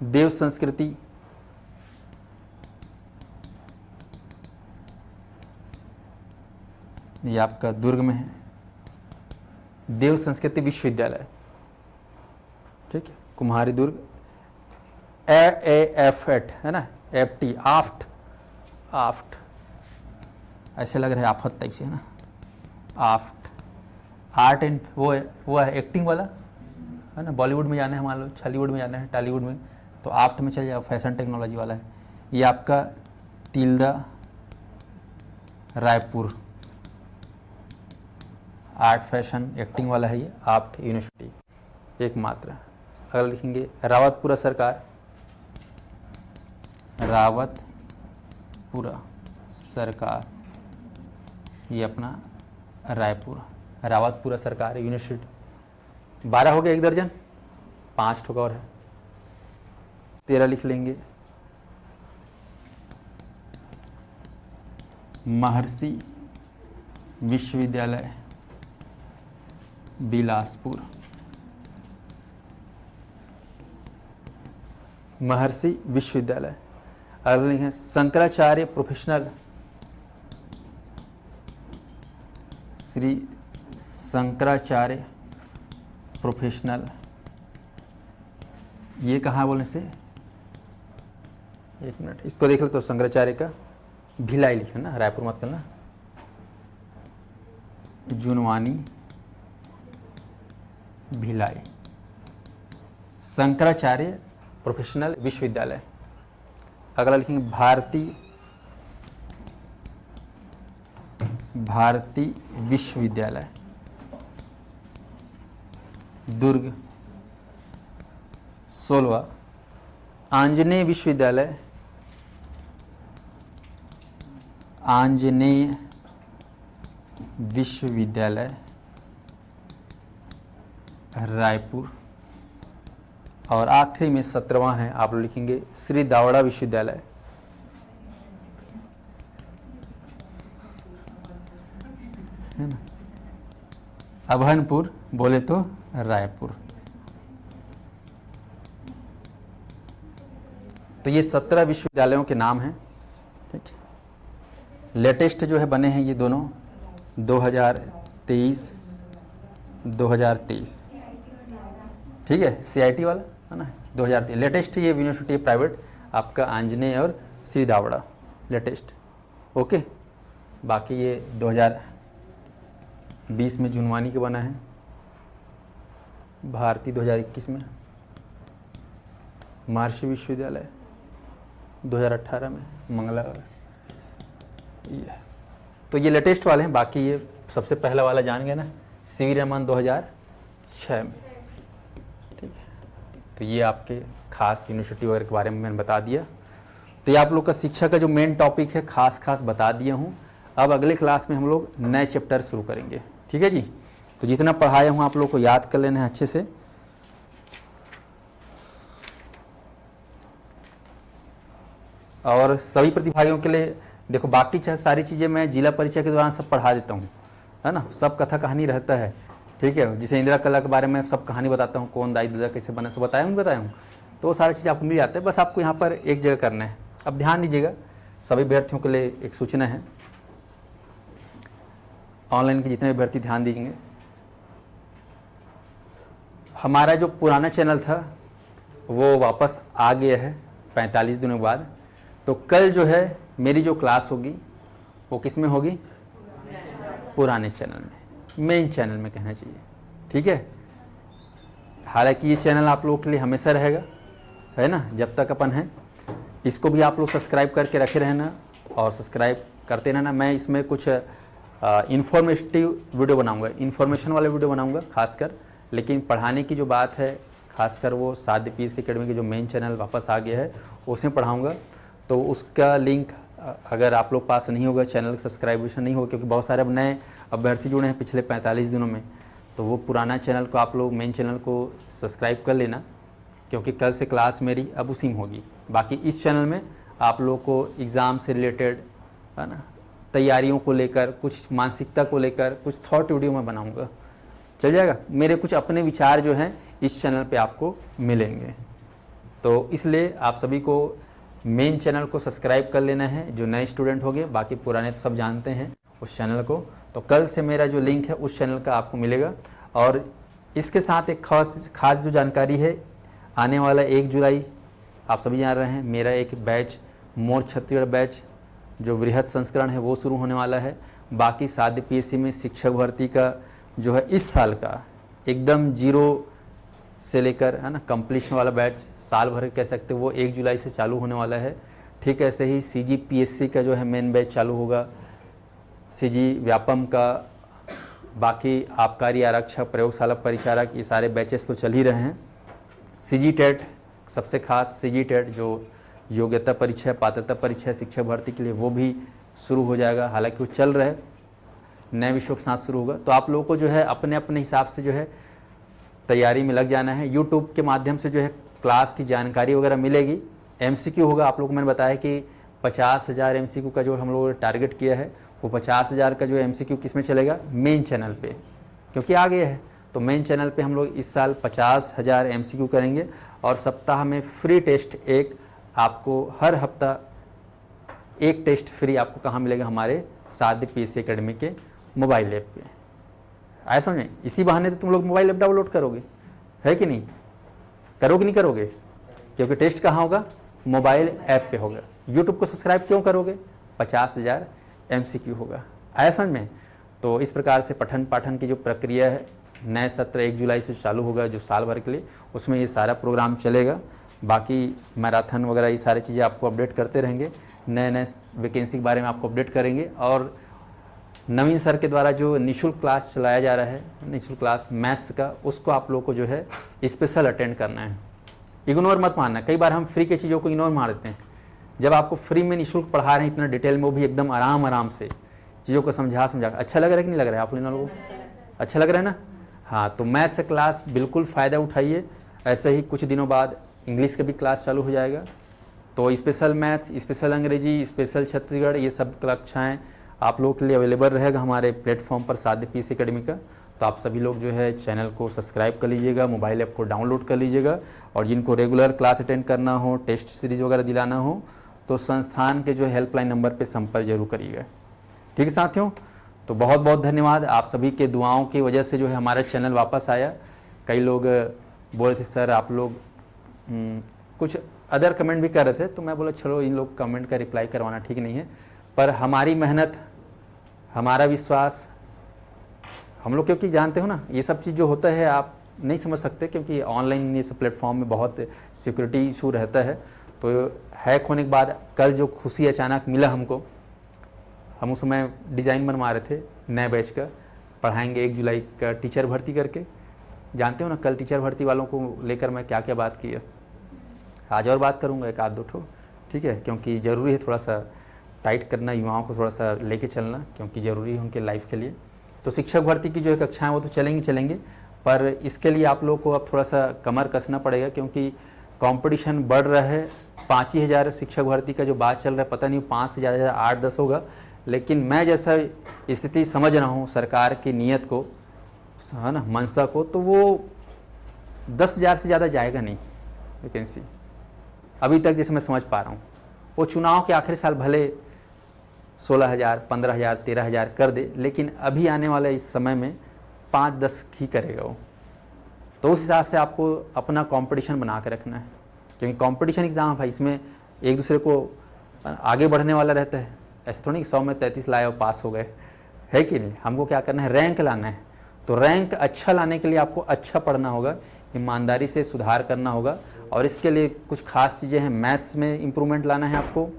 देव संस्कृति, ये आपका दुर्ग में है, देव संस्कृति विश्वविद्यालय। ठीक है, कुम्हारी दुर्ग। AAFT है ना, FT, आफ्ट, आफ्ट ऐसे लग रहा है आफत टाइप से है ना, आफ्ट। आर्ट एंड वो है एक्टिंग वाला है ना, बॉलीवुड में जाना है मान लो, छॉलीवुड में जाना है, टॉलीवुड में, तो आफ्ट में चल जाओ, फैशन टेक्नोलॉजी वाला है। ये आपका Tilda Raipur, art fashion acting वाला है ये आफ्ट यूनिवर्सिटी एकमात्र। अगर लिखेंगे रावतपुरा सरकार, रावतपुरा सरकार, ये अपना रायपुर, रावतपुरा सरकार यूनिवर्सिटी। 12 हो गया, 1 दर्जन, 5 ठोका और है, 13 लिख लेंगे महर्षि विश्वविद्यालय बिलासपुर, महर्षि विश्वविद्यालय। अगला लिखें शंकराचार्य प्रोफेशनल, श्री शंकराचार्य प्रोफेशनल, ये कहाँ बोलने से, 1 मिनट इसको देख लो, तो शंकराचार्य का भिलाई लिखना ना, रायपुर मत करना, जुनवानी भिलाई, शंकराचार्य प्रोफेशनल विश्वविद्यालय। अगला लिखेंगे भारती विश्वविद्यालय दुर्ग। 16वां आंजनेय विश्वविद्यालय, आंजनेय विश्वविद्यालय रायपुर। और आखिरी में 17वां है, आप लोग लिखेंगे श्री दावड़ा विश्वविद्यालय। है ना, अभनपुर बोले तो रायपुर। तो ये 17 विश्वविद्यालयों के नाम हैं। ठीक है, लेटेस्ट जो है बने हैं ये दोनों 2023 2023। ठीक है, CIT वाला है ना 2023 लेटेस्ट। ये यूनिवर्सिटी प्राइवेट आपका आंजनेय और श्री दावड़ा लेटेस्ट। ओके, बाकी ये 2020 में जुनवानी के बना है, भारती 2021 में, महर्षि विश्वविद्यालय 2018 में, मंगला। ये तो ये लेटेस्ट वाले हैं। बाकी ये सबसे पहला वाला जान गए ना, CV रमन 2006 में। ठीक है, तो ये आपके खास यूनिवर्सिटी वगैरह के बारे में मैंने बता दिया। तो ये आप लोग का शिक्षा का जो मेन टॉपिक है खास बता दिया हूँ। अब अगले क्लास में हम लोग नए चैप्टर शुरू करेंगे। ठीक है जी, तो जितना पढ़ाया हूँ आप लोग को याद कर लेना है अच्छे से। और सभी प्रतिभागियों के लिए देखो, बाकी सारी चीज़ें मैं जिला परिचय के दौरान सब पढ़ा देता हूँ, है ना, सब कथा कहानी रहता है। ठीक है, जैसे इंदिरा कला के बारे में सब कहानी बताता हूँ, कौन दाई दादा कैसे बना, सब बताया हूँ, तो वो सारी चीज़ें आपको मिल जाते हैं। बस आपको यहाँ पर एक जगह करना है। अब ध्यान दीजिएगा, सभी अभ्यर्थियों के लिए एक सूचना है, ऑनलाइन के जितने अभ्यर्थी ध्यान दीजिए। हमारा जो पुराना चैनल था वो वापस आ गया है 45 दिनों बाद। तो कल जो है मेरी जो क्लास होगी वो किस में होगी? पुराने चैनल में, मेन चैनल में कहना चाहिए। ठीक है, हालांकि ये चैनल आप लोगों के लिए हमेशा रहेगा, है ना, जब तक अपन है। इसको भी आप लोग सब्सक्राइब करके रखे रहना और सब्सक्राइब करते रहना। मैं इसमें कुछ इन्फॉर्मेटिव वीडियो बनाऊंगा, इन्फॉर्मेशन वाले वीडियो बनाऊंगा खासकर, लेकिन पढ़ाने की जो बात है खासकर वो साध्य PSC एकेडमी के जो मेन चैनल वापस आ गया है उसमें पढ़ाऊंगा। तो उसका लिंक अगर आप लोग पास नहीं होगा, चैनल सब्सक्राइबेशन नहीं होगा, क्योंकि बहुत सारे अब नए अभ्यर्थी जुड़े हैं पिछले 45 दिनों में, तो वो पुराना चैनल को आप लोग मेन चैनल को सब्सक्राइब कर लेना, क्योंकि कल से क्लास मेरी अब उसी में होगी। बाकी इस चैनल में आप लोग को एग्ज़ाम से रिलेटेड, है ना, तैयारियों को लेकर, कुछ मानसिकता को लेकर कुछ थॉट वीडियो मैं बनाऊंगा, चल जाएगा। मेरे कुछ अपने विचार जो हैं इस चैनल पे आपको मिलेंगे। तो इसलिए आप सभी को मेन चैनल को सब्सक्राइब कर लेना है, जो नए स्टूडेंट होंगे। बाकी पुराने तो सब जानते हैं उस चैनल को। तो कल से मेरा जो लिंक है उस चैनल का आपको मिलेगा। और इसके साथ एक खास जो जानकारी है, आने वाला 1 जुलाई आप सभी जान रहे हैं, मेरा एक बैच मोर छत्तीसगढ़ बैच जो वृहद संस्करण है वो शुरू होने वाला है। बाकी साध्य PSC में शिक्षक भर्ती का जो है इस साल का एकदम 0 से लेकर, है ना, कंप्लीशन वाला बैच साल भर कह सकते हो, वो 1 जुलाई से चालू होने वाला है। ठीक ऐसे ही CG PSC का जो है मेन बैच चालू होगा, CG व्यापम का, बाकी आबकारी आरक्षक, प्रयोगशाला परिचारक, ये सारे बैचेस तो चल ही रहे हैं। CG टेट सबसे खास, CG टेट जो योग्यता परीक्षा, पात्रता परीक्षा शिक्षक भर्ती के लिए, वो भी शुरू हो जाएगा। हालांकि वो चल रहे, नए विषयों के साथ शुरू होगा। तो आप लोगों को जो है अपने अपने हिसाब से जो है तैयारी में लग जाना है। यूट्यूब के माध्यम से जो है क्लास की जानकारी वगैरह मिलेगी। MCQ होगा, आप लोगों को मैंने बताया कि 50,000 MCQ का जो हम लोगों ने टारगेट किया है, वो 50,000 का जो MCQ किस में चलेगा? मेन चैनल पे, क्योंकि आ गया है। तो मेन चैनल पे हम लोग इस साल 50,000 MCQ करेंगे और सप्ताह में फ्री टेस्ट एक आपको, हर हफ्ता एक टेस्ट फ्री आपको कहाँ मिलेगा? हमारे साध्य PSC एकेडमी के मोबाइल ऐप पे। आया समझे? इसी बहाने तो तुम लोग मोबाइल ऐप डाउनलोड करोगे, है कि नहीं? करोगे नहीं करोगे? क्योंकि टेस्ट कहाँ होगा? मोबाइल ऐप पे होगा। यूट्यूब को सब्सक्राइब क्यों करोगे? 50,000 MCQ होगा। आया समझ में? तो इस प्रकार से पठन पाठन की जो प्रक्रिया है, नए सत्र 1 जुलाई से चालू होगा जो साल भर के लिए, उसमें ये सारा प्रोग्राम चलेगा। बाकी मैराथन वगैरह ये सारी चीज़ें आपको अपडेट करते रहेंगे, नए नए वैकेंसी के बारे में आपको अपडेट करेंगे। और नवीन सर के द्वारा जो निःशुल्क क्लास चलाया जा रहा है, निःशुल्क क्लास मैथ्स का, उसको आप लोगों को जो है स्पेशल अटेंड करना है। इग्नोर मत मारना। कई बार हम फ्री की चीज़ों को इग्नोर मार देते हैं। जब आपको फ्री में निःशुल्क पढ़ा रहे हैं इतना डिटेल में, वो भी एकदम आराम से चीज़ों को समझा अच्छा लग रहा है कि नहीं लग रहा है? आप लोगों को अच्छा लग रहा है ना? हाँ, तो मैथ्स क्लास बिल्कुल फ़ायदा उठाइए। ऐसे ही कुछ दिनों बाद इंग्लिश का भी क्लास चालू हो जाएगा। तो स्पेशल मैथ्स, स्पेशल अंग्रेजी, स्पेशल छत्तीसगढ़, ये सब कक्षाएँ आप लोगों के लिए अवेलेबल रहेगा हमारे प्लेटफॉर्म पर साध्य पीस एकेडमी का। तो आप सभी लोग जो है चैनल को सब्सक्राइब कर लीजिएगा, मोबाइल ऐप को डाउनलोड कर लीजिएगा, और जिनको रेगुलर क्लास अटेंड करना हो, टेस्ट सीरीज वगैरह दिलाना हो, तो संस्थान के जो हेल्पलाइन नंबर पे संपर्क जरूर करिएगा। ठीक है साथियों, तो बहुत बहुत धन्यवाद। आप सभी के दुआओं की वजह से जो है हमारा चैनल वापस आया। कई लोग बोल रहे थे सर आप लोग कुछ अदर कमेंट भी कर रहे थे, तो मैं बोला चलो इन लोग कमेंट का रिप्लाई करवाना ठीक नहीं है, पर हमारी मेहनत, हमारा विश्वास, हम लोग क्योंकि जानते हो ना ये सब चीज़ जो होता है आप नहीं समझ सकते, क्योंकि ऑनलाइन ये सब प्लेटफॉर्म में बहुत सिक्योरिटी इशू रहता है। तो हैक होने के बाद कल जो खुशी अचानक मिला हमको, हम उस समय डिज़ाइन बनवा रहे थे नए बैच का, पढ़ाएंगे 1 जुलाई का टीचर भर्ती करके। जानते हो ना कल टीचर भर्ती वालों को लेकर मैं क्या क्या बात की है। आज और बात करूँगा 1 आध 2 ठो, ठीक है, क्योंकि ज़रूरी है थोड़ा सा टाइट करना, युवाओं को थोड़ा सा लेके चलना, क्योंकि ज़रूरी है उनके लाइफ के लिए। तो शिक्षक भर्ती की जो है कक्षाएँ वो तो चलेंगी, पर इसके लिए आप लोग को अब थोड़ा सा कमर कसना पड़ेगा, क्योंकि कंपटीशन बढ़ रहा है। 5 ही हज़ार शिक्षक भर्ती का जो बात चल रहा है, पता नहीं 5 से ज़्यादा 8-10 होगा, लेकिन मैं जैसा स्थिति समझ रहा हूँ सरकार की नीयत को, है ना, मंशा को, तो वो 10,000 से ज़्यादा जाएगा नहीं वैकेंसी अभी तक, जैसे मैं समझ पा रहा हूँ। वो चुनाव के आखिरी साल भले 16,000, 15,000, 13,000 कर दे, लेकिन अभी आने वाले इस समय में 5-10 ही करेगा वो। तो उस हिसाब से आपको अपना कंपटीशन बना के रखना है, क्योंकि कंपटीशन एग्ज़ाम है भाई, इसमें एक दूसरे को आगे बढ़ने वाला रहता है। ऐसे थोड़ी 100 में 33 लाए और पास हो गए, है कि नहीं। हमको क्या करना है, रैंक लाना है। तो रैंक अच्छा लाने के लिए आपको अच्छा पढ़ना होगा, ईमानदारी से सुधार करना होगा, और इसके लिए कुछ खास चीज़ें हैं। मैथ्स में इम्प्रूवमेंट लाना है आपको,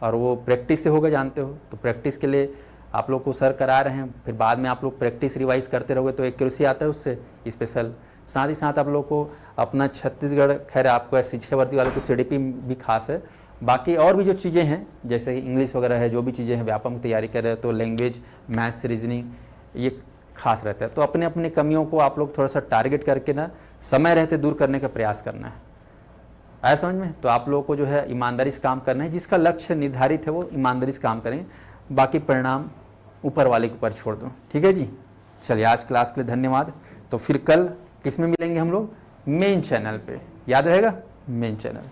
और वो प्रैक्टिस से होगा, जानते हो। तो प्रैक्टिस के लिए आप लोग को सर करा रहे हैं, फिर बाद में आप लोग प्रैक्टिस रिवाइज करते रहोगे तो एक्यूरेसी आता है उससे स्पेशल। साथ ही साथ आप लोग को अपना छत्तीसगढ़, खैर आपको शिक्षक भर्ती वाले तो CDP भी खास है, बाकी और भी जो चीज़ें हैं जैसे इंग्लिश वगैरह है, जो भी चीज़ें हैं व्यापम की तैयारी कर रहे हैं, तो लैंग्वेज, मैथ्स, रीजनिंग ये खास रहता है। तो अपने अपने कमियों को आप लोग थोड़ा सा टारगेट करके ना समय रहते दूर करने का प्रयास करना है, आया समझ में। तो आप लोगों को जो है ईमानदारी से काम करना है, जिसका लक्ष्य निर्धारित है वो ईमानदारी से काम करें, बाकी परिणाम ऊपर वाले के ऊपर छोड़ दो। ठीक है जी, चलिए आज क्लास के लिए धन्यवाद। तो फिर कल किस में मिलेंगे हम लोग, मेन चैनल पे, याद रहेगा मेन चैनल।